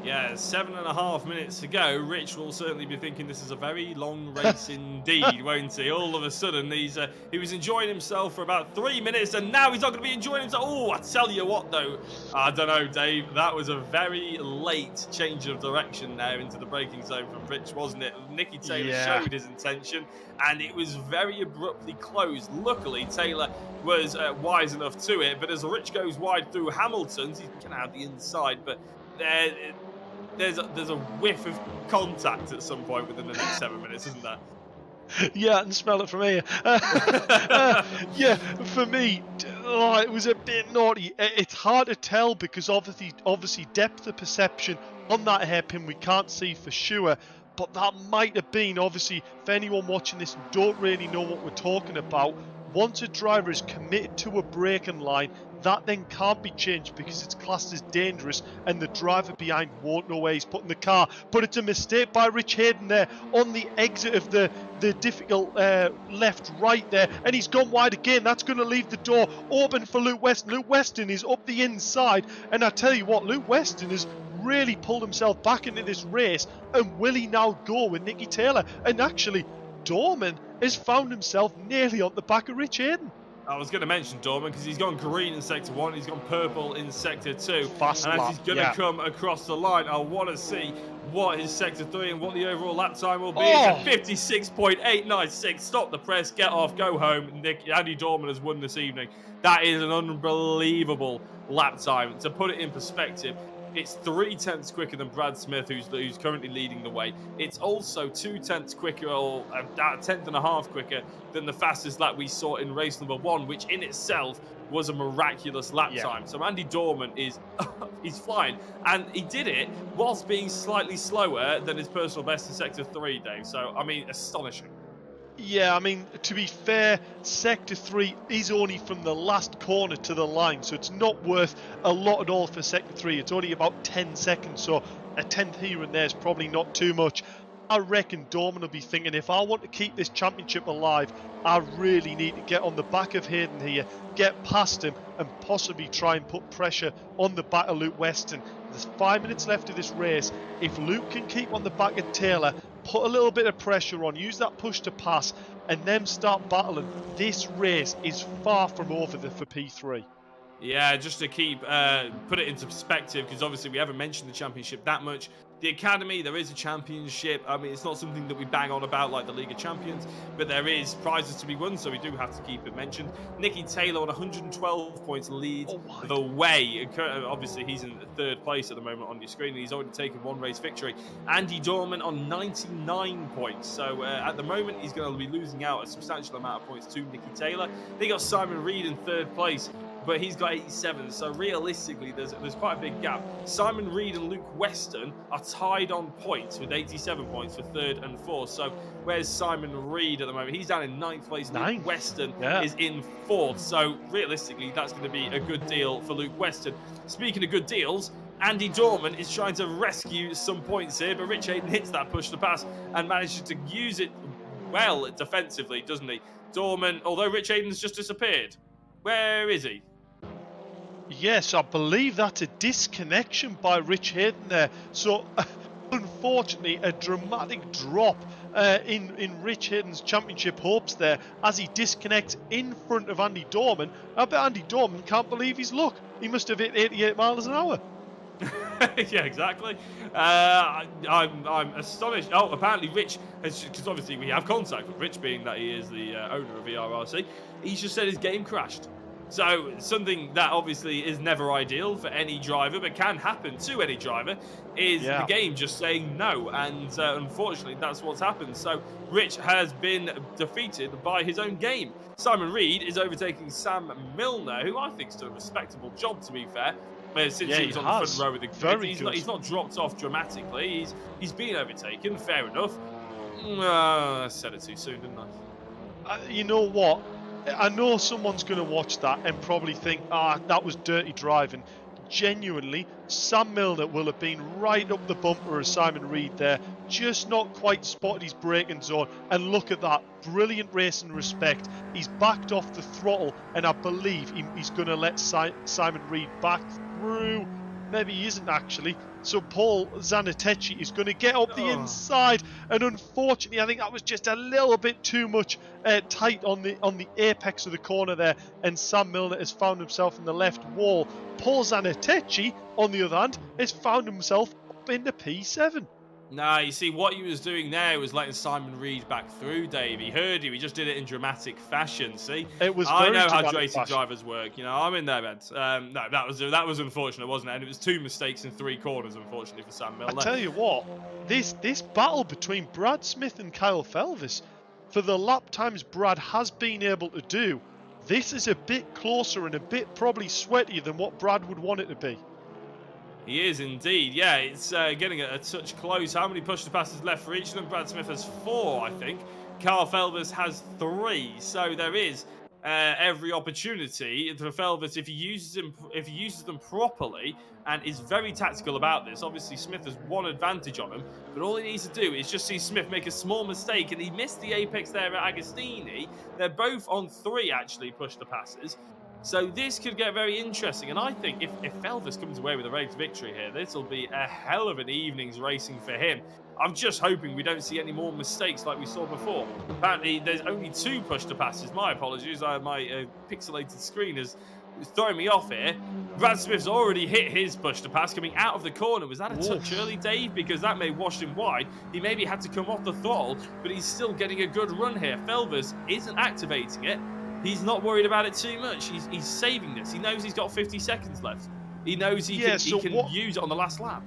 Yeah, 7.5 minutes to go. Rich will certainly be thinking this is a very long race indeed, won't he? All of a sudden, he was enjoying himself for about 3 minutes, and now he's not going to be enjoying himself. Oh, I tell you what, though, I don't know, Dave. That was a very late change of direction there into the braking zone from Rich, wasn't it? Nicky Taylor showed his intention, and it was very abruptly closed. Luckily, Taylor was wise enough to it, but as Rich goes wide through Hamilton's, he's going to have the inside, but there's a whiff of contact at some point within the next 7 minutes, isn't there? Yeah, I can smell it from here. Yeah, for me, it was a bit naughty. It's hard to tell because obviously depth of perception on that hairpin we can't see for sure. But that might have been, obviously, for anyone watching this and don't really know what we're talking about, once a driver is committed to a braking line, that then can't be changed because it's classed as dangerous and the driver behind won't know where he's putting the car. But it's a mistake by Rich Hayden there on the exit of the difficult left-right there, and he's gone wide again. That's going to leave the door open for Luke Weston. Luke Weston is up the inside, and I tell you what, Luke Weston has really pulled himself back into this race, and will he now go with Nicky Taylor? And actually, Dorman has found himself nearly on the back of Rich Hayden. I was going to mention Dorman because he's gone green in Sector 1, he's gone purple in Sector 2. Fast and as lap, he's going to come across the line, I want to see what his Sector 3 and what the overall lap time will be. It's a 56.896. Stop the press, get off, go home. Andy Dorman has won this evening. That is an unbelievable lap time. To put it in perspective, it's 3/10 quicker than Brad Smith, who's currently leading the way. It's also 2/10 quicker, or a 10.5 quicker than the fastest lap we saw in race number 1, which in itself was a miraculous lap time. So Andy Dorman he's flying, and he did it whilst being slightly slower than his personal best in Sector 3, Dave. So, I mean, astonishing. Yeah, I mean, to be fair, Sector 3 is only from the last corner to the line, so it's not worth a lot at all for Sector 3. It's only about 10 seconds, so a tenth here and there is probably not too much. I reckon Dorman will be thinking, if I want to keep this championship alive, I really need to get on the back of Hayden here, get past him, and possibly try and put pressure on the back of Luke Weston. There's 5 minutes left of this race. If Luke can keep on the back of Taylor, put a little bit of pressure on, use that push to pass, and then start battling, this race is far from over for P3. Yeah, just to keep put it into perspective, because obviously we haven't mentioned the championship that much. The Academy, there is a championship. I mean, it's not something that we bang on about like the League of Champions, but there is prizes to be won, so we do have to keep it mentioned. Nicky Taylor on 112 points leads the way. Obviously, he's in third place at the moment on your screen, and he's already taken one race victory. Andy Dorman on 99 points. So at the moment, he's going to be losing out a substantial amount of points to Nicky Taylor. They got Simon Reed in third place, but he's got 87, so realistically there's quite a big gap. Simon Reed and Luke Weston are tied on points with 87 points for third and fourth. So where's Simon Reed at the moment? He's down in ninth place. Luke Weston is in fourth, so realistically that's going to be a good deal for Luke Weston. Speaking of good deals, Andy Dorman is trying to rescue some points here, but Rich Hayden hits that push to pass and manages to use it well defensively, doesn't he? Dorman, although Rich Hayden's just disappeared. Where is he? Yes, I believe that's a disconnection by Rich Hayden there. So, unfortunately, a dramatic drop in Rich Hayden's championship hopes there as he disconnects in front of Andy Dorman. I bet Andy Dorman can't believe his luck. He must have hit 88 miles an hour. Yeah, exactly. I'm astonished. Oh, apparently Rich has, because obviously we have contact with Rich, being that he is the owner of VRRC. He's just said his game crashed. So something that obviously is never ideal for any driver, but can happen to any driver, is the game just saying no. And unfortunately, that's what's happened. So Rich has been defeated by his own game. Simon Reed is overtaking Sam Milner, who I think's done a respectable job, to be fair. Since he was on the front row with the grid. He's not dropped off dramatically. He's been overtaken. Fair enough. I said it too soon, didn't I? You know what? I know someone's going to watch that and probably think, that was dirty driving. Genuinely, Sam Milner will have been right up the bumper of Simon Reed there, just not quite spotted his braking zone. And look at that, brilliant race and respect. He's backed off the throttle, and I believe he's going to let Simon Reed back through. Maybe he isn't actually. So Paul Zanetechi is going to get up the inside, and unfortunately, I think that was just a little bit too much tight on the apex of the corner there, and Sam Milner has found himself in the left wall. Paul Zanetechi, on the other hand, has found himself up in the P7. Nah, you see, what he was doing there was letting Simon Reed back through, Dave. He heard you. He just did it in dramatic fashion, see? It was I very know how dramatic racing fashion. drivers work. You know, I'm in their bed. No, that was unfortunate, wasn't it? And it was 2 mistakes in 3 corners, unfortunately, for Sam Milner. I tell you what, this battle between Brad Smith and Kyle Felvis, for the lap times Brad has been able to do, this is a bit closer and a bit probably sweatier than what Brad would want it to be. He is indeed, yeah. It's getting a touch close. How many push to passes left for each of them? Brad Smith has 4, I think. Carl Felvis has 3. So there is every opportunity for Felvis if he uses them properly and is very tactical about this. Obviously, Smith has one advantage on him, but all he needs to do is just see Smith make a small mistake, and he missed the apex there at Agostini. They're both on 3 actually push to passes. So this could get very interesting, and I think if Felvis comes away with a race victory here, this will be a hell of an evening's racing for him. I'm just hoping we don't see any more mistakes like we saw before. Apparently, there's only 2 push-to-passes. My apologies, my pixelated screen is throwing me off here. Brad Smith's already hit his push-to-pass coming out of the corner. Was that a touch early, Dave? Because that may have washed him wide. He maybe had to come off the throttle, but he's still getting a good run here. Felvis isn't activating it. He's not worried about it too much. He's saving this. He knows he's got 50 seconds left. He knows he can use it on the last lap.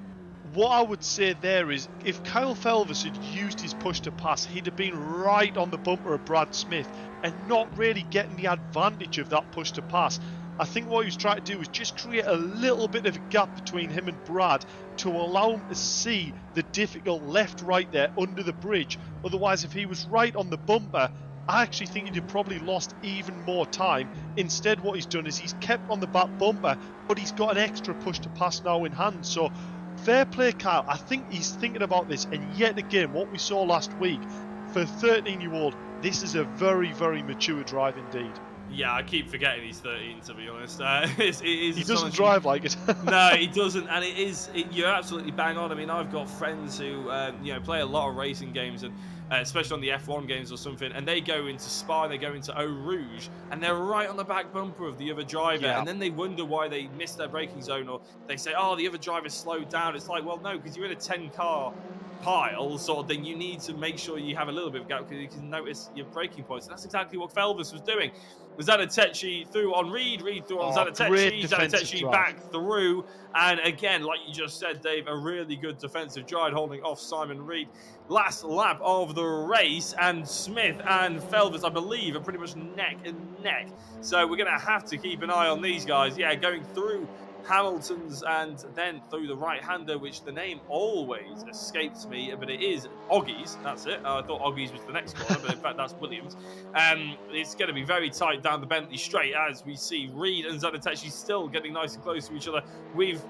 What I would say there is, if Kyle Felvis had used his push to pass, he'd have been right on the bumper of Brad Smith and not really getting the advantage of that push to pass. I think what he was trying to do was just create a little bit of a gap between him and Brad to allow him to see the difficult left-right there under the bridge. Otherwise, if he was right on the bumper, I actually think he'd have probably lost even more time. Instead, what he's done is he's kept on the back bumper, but he's got an extra push to pass now in hand. So, fair play, Kyle. I think he's thinking about this. And yet again, what we saw last week, for a 13-year-old, this is a very, very mature drive indeed. Yeah, I keep forgetting he's 13, to be honest. He doesn't drive like it. No, he doesn't, and you're absolutely bang on. I mean, I've got friends who play a lot of racing games, and especially on the F1 games or something, and they go into Spa, they go into Eau Rouge, and they're right on the back bumper of the other driver, and then they wonder why they missed their braking zone, or they say, oh, the other driver slowed down. It's like, well, no, because you're in a 10-car pile, so then you need to make sure you have a little bit of gap because you can notice your braking points. And that's exactly what Felvis was doing. Zanetechi through on Reed through on Zanetechi back through, and again, like you just said, Dave, a really good defensive drive holding off Simon Reed. Last lap of the race, and Smith and Felvis, I believe, are pretty much neck and neck. So we're going to have to keep an eye on these guys. Yeah, going through Hamilton's and then through the right-hander, which the name always escapes me, but it is Oggy's. That's it. I thought Oggy's was the next corner, but in fact that's Williams. It's going to be very tight down the Bentley straight as we see Reed and Zanetechi still getting nice and close to each other. We've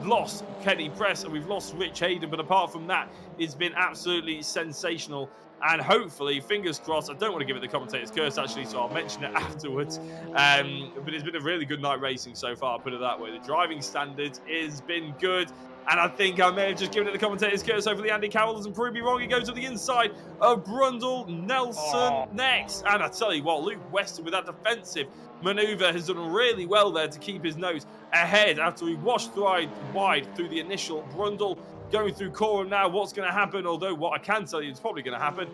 lost Kenny Press and we've lost Rich Hayden, but apart from that, it's been absolutely sensational And hopefully, fingers crossed, I don't want to give it the commentator's curse actually, so I'll mention it afterwards. But it's been a really good night racing so far, I'll put it that way. The driving standard has been good. And I think I may have just given it the commentator's curse. Hopefully Andy Carroll doesn't prove me wrong. He goes to the inside of Brundle. Nelson next. And I tell you what, Luke Weston with that defensive manoeuvre has done really well there to keep his nose ahead after he washed wide through the initial Brundle. Going through Coram now, what's going to happen? Although what I can tell you is probably going to happen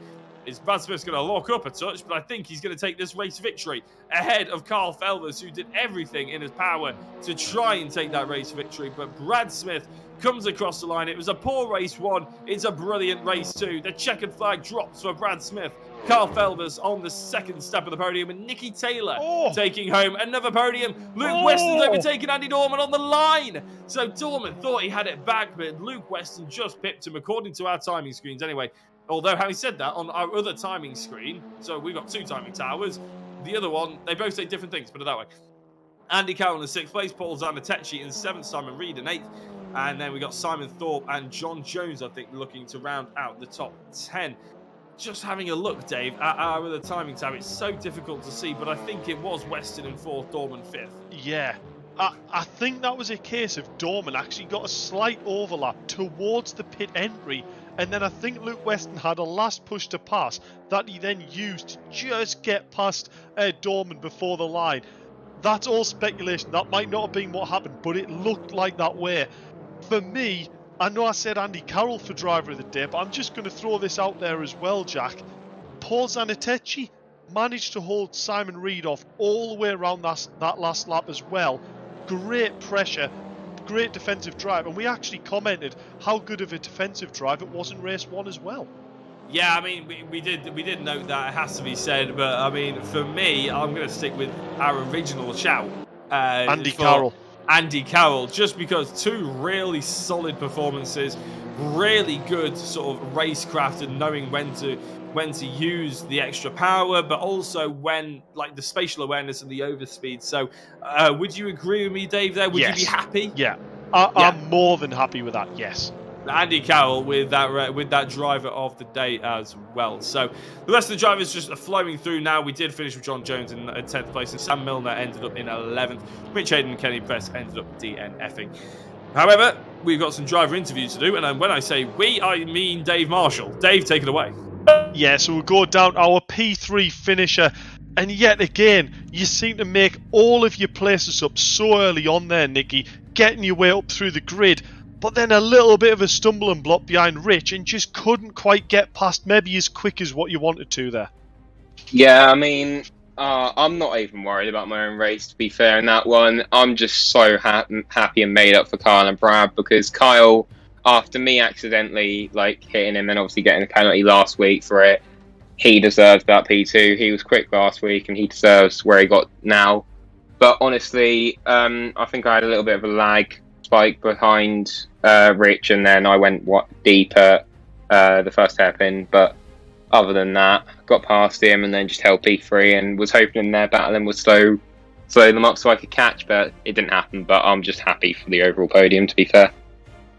is Brad Smith's going to lock up a touch, but I think he's going to take this race victory ahead of Carl Felvers, who did everything in his power to try and take that race victory. But Brad Smith comes across the line. It was a poor race one. It's a brilliant race two. The checkered flag drops for Brad Smith. Carl Felvers on the second step of the podium, and Nikki Taylor taking home another podium. Luke Weston's overtaken Andy Dorman on the line. So Dorman thought he had it back, but Luke Weston just pipped him, according to our timing screens anyway. Although, having said that, on our other timing screen, so we've got 2 timing towers, the other one, they both say different things, put it that way. Andy Carroll in 6th place, Paul Zanatechi in 7th, Simon Reed in 8th, and then we got Simon Thorpe and John Jones, I think, looking to round out the top 10. Just having a look, Dave, at our other timing tab, it's so difficult to see, but I think it was Weston in 4th, Dorman 5th. Yeah. I think that was a case of Dorman actually got a slight overlap towards the pit entry, and then I think Luke Weston had a last push to pass that he then used to just get past Dorman before the line. That's all speculation. That might not have been what happened, but it looked like that way. For me, I know I said Andy Carroll for driver of the day, but I'm just going to throw this out there as well, Jack. Paul Zanatechi managed to hold Simon Reed off all the way around that last lap as well. Great pressure, great defensive drive, and we actually commented how good of a defensive drive it was in race 1 as well. Yeah, I mean, we did note that, it has to be said, but I mean, for me, I'm going to stick with our original shout. Andy Carroll. Andy Carroll, just because 2 really solid performances, really good sort of racecraft and knowing when to use the extra power, but also when, like, the spatial awareness and the overspeed. So would you agree with me, Dave, there? Would you be happy? Yeah. I'm more than happy with that, yes. Andy Carroll with that driver of the day as well. So the rest of the drivers just are flowing through now. We did finish with John Jones in 10th place, and Sam Milner ended up in 11th. Rich Hayden and Kenny Press ended up DNFing. However, we've got some driver interviews to do, and when I say we, I mean Dave Marshall. Dave, take it away. Yeah, so we'll go down our P3 finisher, and yet again, you seem to make all of your places up so early on there, Nikki, getting your way up through the grid, but then a little bit of a stumbling block behind Rich and just couldn't quite get past maybe as quick as what you wanted to there. Yeah, I mean, I'm not even worried about my own race, to be fair, in that one. I'm just so happy and made up for Kyle and Brad, because Kyle, after me accidentally hitting him and obviously getting a penalty last week for it, he deserves that P2. He was quick last week and he deserves where he got now. But honestly, I think I had a little bit of a lag spike behind Rich, and then I went deep at the first hairpin. But other than that, got past him and then just held P3 and was hoping their battling would slow them up so I could catch, but it didn't happen. But I'm just happy for the overall podium, to be fair.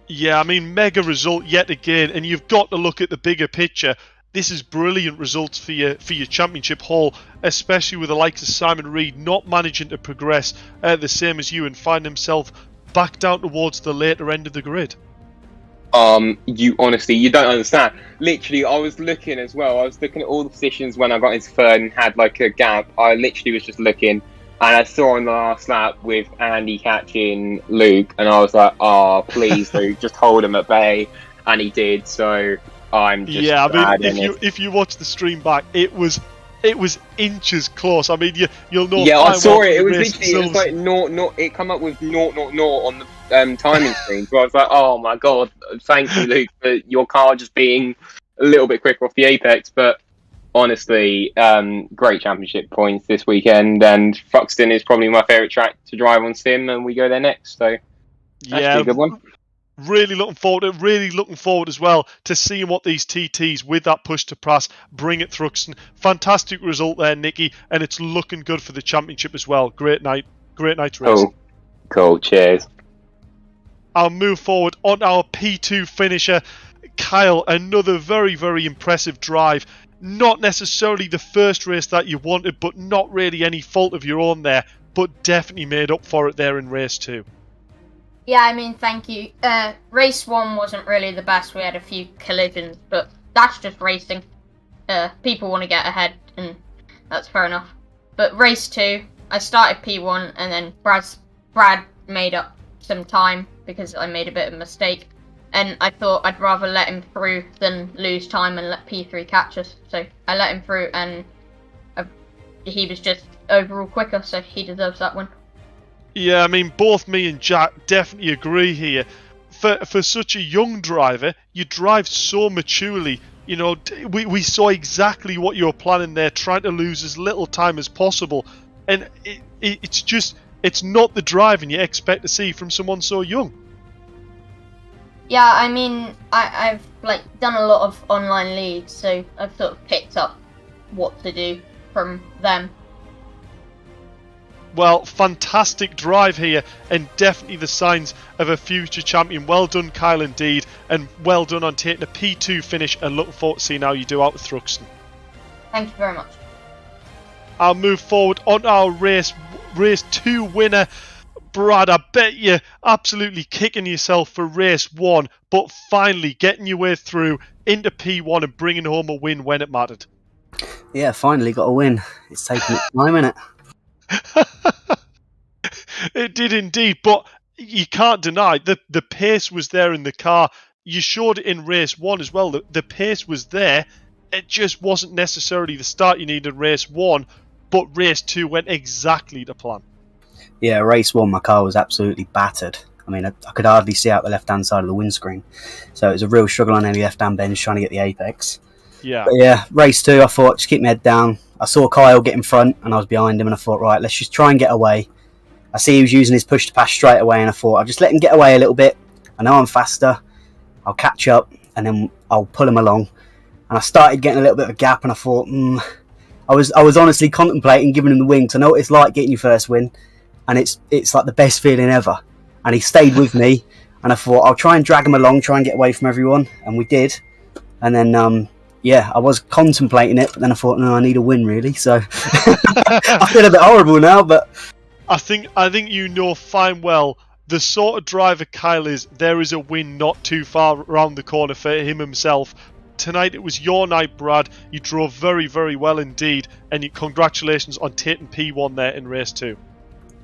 Yeah, I mean, mega result yet again, and you've got to look at the bigger picture. This is brilliant results for your championship haul, especially with the likes of Simon Reed not managing to progress the same as you and find himself back down towards the later end of the grid. You don't understand. Literally, I was looking as well. I was looking at all the positions when I got into third and had a gap. I literally was just looking, and I saw on the last lap with Andy catching Luke, and I was like, "Oh, please, Luke, just hold him at bay," and he did. So I'm just if you watch the stream back, it was inches close. I mean, you'll know. Yeah, I saw it. It was literally it come up with 0.00 on the timing screen. So I was like, oh my god, thank you, Luke, for your car just being a little bit quicker off the apex. But honestly, great championship points this weekend, and Thruxton is probably my favourite track to drive on sim, and we go there next. So that's a good one. Really looking forward as well to seeing what these TTs with that push to pass bring at Thruxton. Fantastic result there, Nikki, and it's looking good for the championship as well. Great night to race. Cool, cheers. I'll move forward on our P2 finisher. Kyle, another very, very impressive drive. Not necessarily the first race that you wanted, but not really any fault of your own there, but definitely made up for it there in race 2. Yeah, I mean, thank you. Race 1 wasn't really the best. We had a few collisions, but that's just racing. People want to get ahead, and that's fair enough. But race 2, I started P1, and then Brad made up some time because I made a bit of a mistake. And I thought I'd rather let him through than lose time and let P3 catch us. So I let him through, and he was just overall quicker, so he deserves that win. Yeah, I mean, both me and Jack definitely agree here. For such a young driver, you drive so maturely. You know, we saw exactly what you were planning there, trying to lose as little time as possible. And it's not the driving you expect to see from someone so young. Yeah, I mean, I've done a lot of online leagues, so I've sort of picked up what to do from them. Well, fantastic drive here, and definitely the signs of a future champion. Well done, Kyle, indeed, and well done on taking a P2 finish, and looking forward to seeing how you do out with Thruxton. Thank you very much. I'll move forward on our race 2 winner. Brad, I bet you're absolutely kicking yourself for race 1, but finally getting your way through into P1 and bringing home a win when it mattered. Yeah, finally got a win. It's taken its time, innit? It did indeed, but you can't deny the pace was there in the car. You showed it in race 1 as well. The pace was there. It just wasn't necessarily the start you needed in race 1, but race 2 went exactly to plan. Yeah, race 1, my car was absolutely battered. I mean, I could hardly see out the left-hand side of the windscreen. So it was a real struggle on any left-hand bends trying to get the apex. Yeah. But yeah, race 2, I thought, just keep my head down. I saw Kyle get in front, and I was behind him, and I thought, right, let's just try and get away. I see he was using his push to pass straight away, and I thought, I'll just let him get away a little bit. I know I'm faster. I'll catch up, and then I'll pull him along. And I started getting a little bit of a gap, and I thought, I was honestly contemplating giving him the win, because I know what it's like getting your first win. And it's like the best feeling ever. And he stayed with me, and I thought I'll try and drag him along, try and get away from everyone, and we did. And then I was contemplating it, but then I thought, no, I need a win really. So I feel a bit horrible now, but I think you know fine well the sort of driver Kyle is. There is a win not too far around the corner for him himself. Tonight it was your night, Brad. You drove very, very well indeed, and congratulations on taking P1 there in race 2.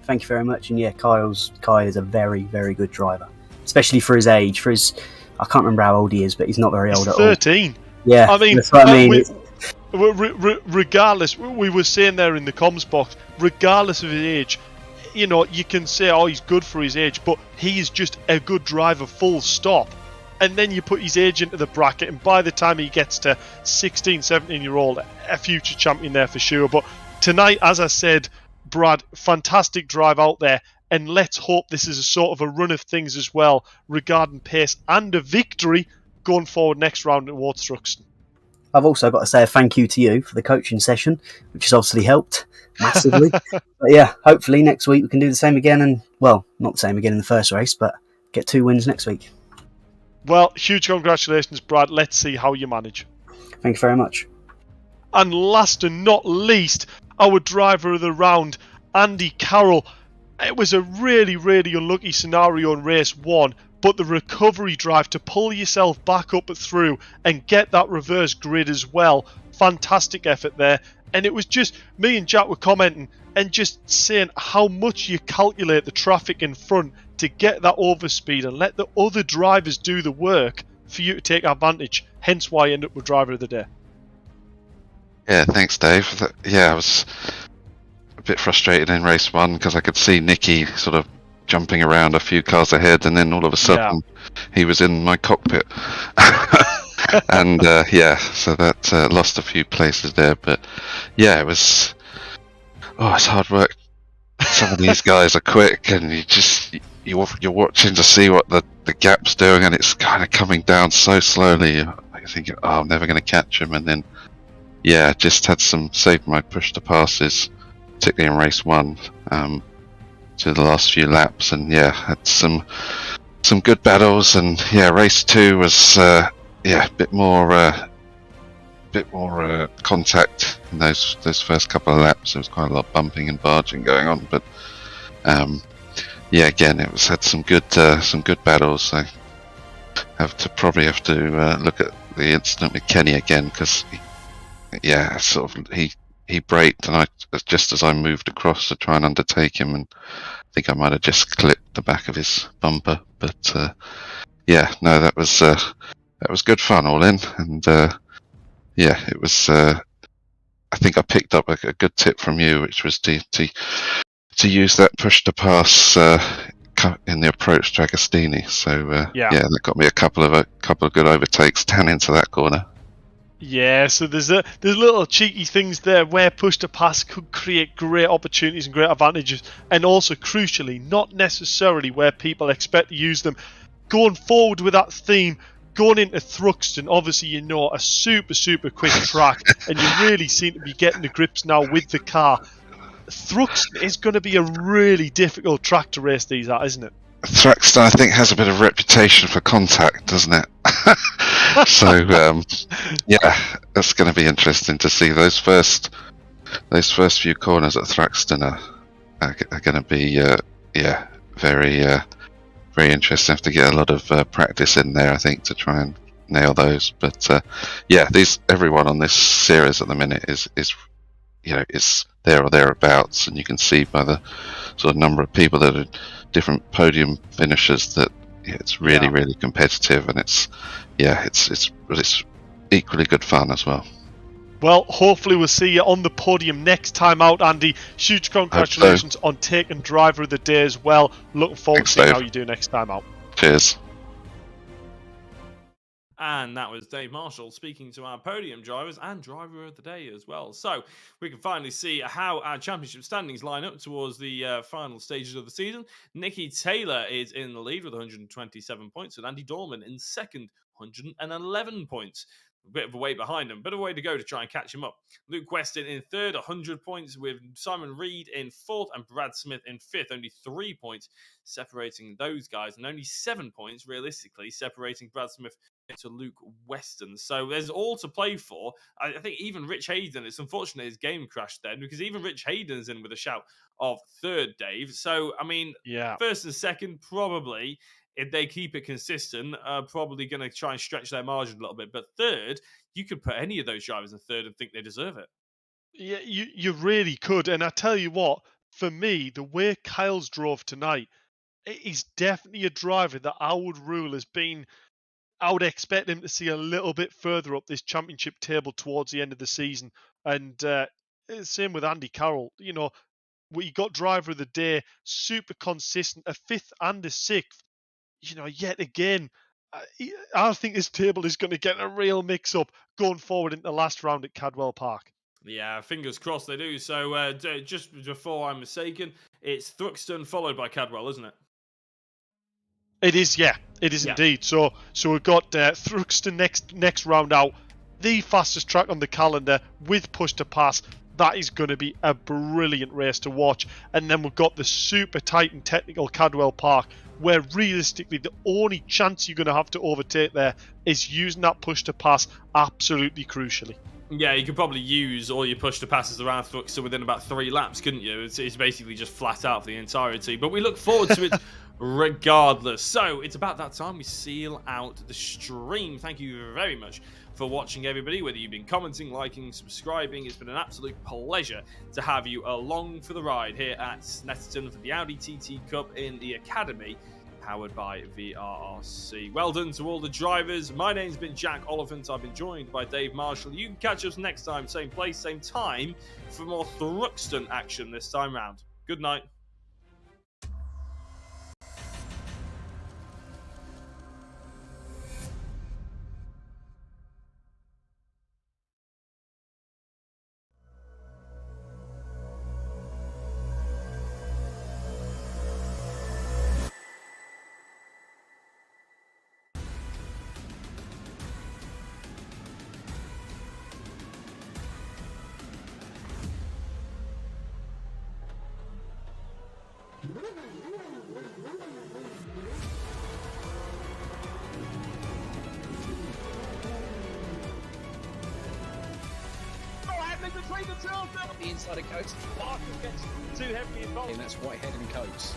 Thank you very much. And yeah, Kai is a very, very good driver, especially for his age. I can't remember how old he is, but he's not very old at all. 13. Yeah, I mean, that's what I mean. Regardless, we were saying there in the comms box, regardless of his age, you know, you can say, oh, he's good for his age, but he is just a good driver, full stop. And then you put his age into the bracket, and by the time he gets to 16, 17-year-old, a future champion there for sure. But tonight, as I said, Brad, fantastic drive out there, and let's hope this is a sort of a run of things as well regarding pace and a victory going forward next round towards Thruxton. I've also got to say a thank you to you for the coaching session, which has obviously helped massively. But yeah, hopefully next week we can do the same again, and well, not the same again in the first race, but get 2 wins next week. Well, huge congratulations, Brad. Let's see how you manage. Thank you very much. And last and not least, our driver of the round, Andy Carroll. It was a really, really unlucky scenario in race 1, but the recovery drive to pull yourself back up through and get that reverse grid as well. Fantastic effort there. And it was just me and Jack were commenting and just saying how much you calculate the traffic in front to get that overspeed and let the other drivers do the work for you to take advantage. Hence why I end up with driver of the day. Yeah, thanks, Dave. I was a bit frustrated in race 1 because I could see Nikki sort of jumping around a few cars ahead, and then all of a sudden he was in my cockpit. And so that lost a few places there. But yeah, it's hard work. Some of these guys are quick, and you're watching to see what the gap's doing, and it's kind of coming down so slowly. You're thinking, I'm never going to catch him, and then just had some saved my push to passes, particularly in race 1, to the last few laps, and had some good battles, and race 2 was a bit more contact in those first couple of laps. There was quite a lot of bumping and barging going on, but again, it was had some good battles. So probably have to look at the incident with Kenny again, because he braked, and just as I moved across to try and undertake him, and I think I might have just clipped the back of his bumper. But that was good fun all in, and it was. I think I picked up a good tip from you, which was to use that push to pass in the approach to Agostini. So that got me a couple of good overtakes down into that corner. Yeah, so there's little cheeky things there where push to pass could create great opportunities and great advantages, and also crucially, not necessarily where people expect to use them. Going forward with that theme, going into Thruxton, obviously a super quick track, and you really seem to be getting the grips now with the car. Thruxton is going to be a really difficult track to race these at, isn't it? Thruxton, I think, has a bit of reputation for contact, doesn't it? So, that's going to be interesting to see. Those first few corners at Thruxton are going to be, very interesting. Have to get a lot of practice in there, I think, to try and nail those. But everyone on this series at the minute is there or thereabouts, and you can see by the sort of number of people that are different podium finishers that it's really competitive, and it's equally good fun as well. Well, hopefully we'll see you on the podium next time out, Andy. Huge congratulations on taking driver of the day as well. Looking forward to seeing how you do next time out. Cheers. And that was Dave Marshall speaking to our podium drivers and driver of the day as well. So we can finally see how our championship standings line up towards the final stages of the season. Nikki Taylor is in the lead with 127 points, and Andy Dorman in second, 111 points. A bit of a way behind him, bit of a way to go to try and catch him up. Luke Weston in third, 100 points, with Simon Reed in fourth and Brad Smith in fifth. Only 3 points separating those guys, and only 7 points realistically separating Brad Smith to Luke Weston. So there's all to play for. I think even Rich Hayden, it's unfortunate his game crashed then, because even Rich Hayden's in with a shout of third, Dave. So, I mean, first and second, probably, if they keep it consistent, probably going to try and stretch their margin a little bit. But third, you could put any of those drivers in third and think they deserve it. Yeah, you really could. And I tell you what, for me, the way Kyle's drove tonight, he's definitely a driver that I would rule as being, I would expect him to see a little bit further up this championship table towards the end of the season. And same with Andy Carroll. We got driver of the day, super consistent, a fifth and a sixth. Yet again, I think this table is going to get a real mix-up going forward into the last round at Cadwell Park. Yeah, fingers crossed they do. So just before I'm mistaken, it's Thruxton followed by Cadwell, isn't it? It is, yeah. It is indeed. So we've got Thruxton next round out. The fastest track on the calendar with push to pass. That is going to be a brilliant race to watch. And then we've got the super tight and technical Cadwell Park, where realistically the only chance you're going to have to overtake there is using that push to pass absolutely crucially. Yeah, you could probably use all your push to passes around Thruxton within about 3 laps, couldn't you? It's basically just flat out for the entirety. But we look forward to it regardless. So it's about that time we seal out the stream. Thank you very much for watching, everybody. Whether you've been commenting, liking, subscribing, it's been an absolute pleasure to have you along for the ride here at Snetterton for the Audi TT Cup in the Academy, powered by VRRC. Well done to all the drivers. My name's been Jack Oliphant. I've been joined by Dave Marshall. You can catch us next time, same place, same time, for more Thruxton action this time round. Good night. The inside of Coates. Parker gets too heavily involved. And that's Whitehead and Coates.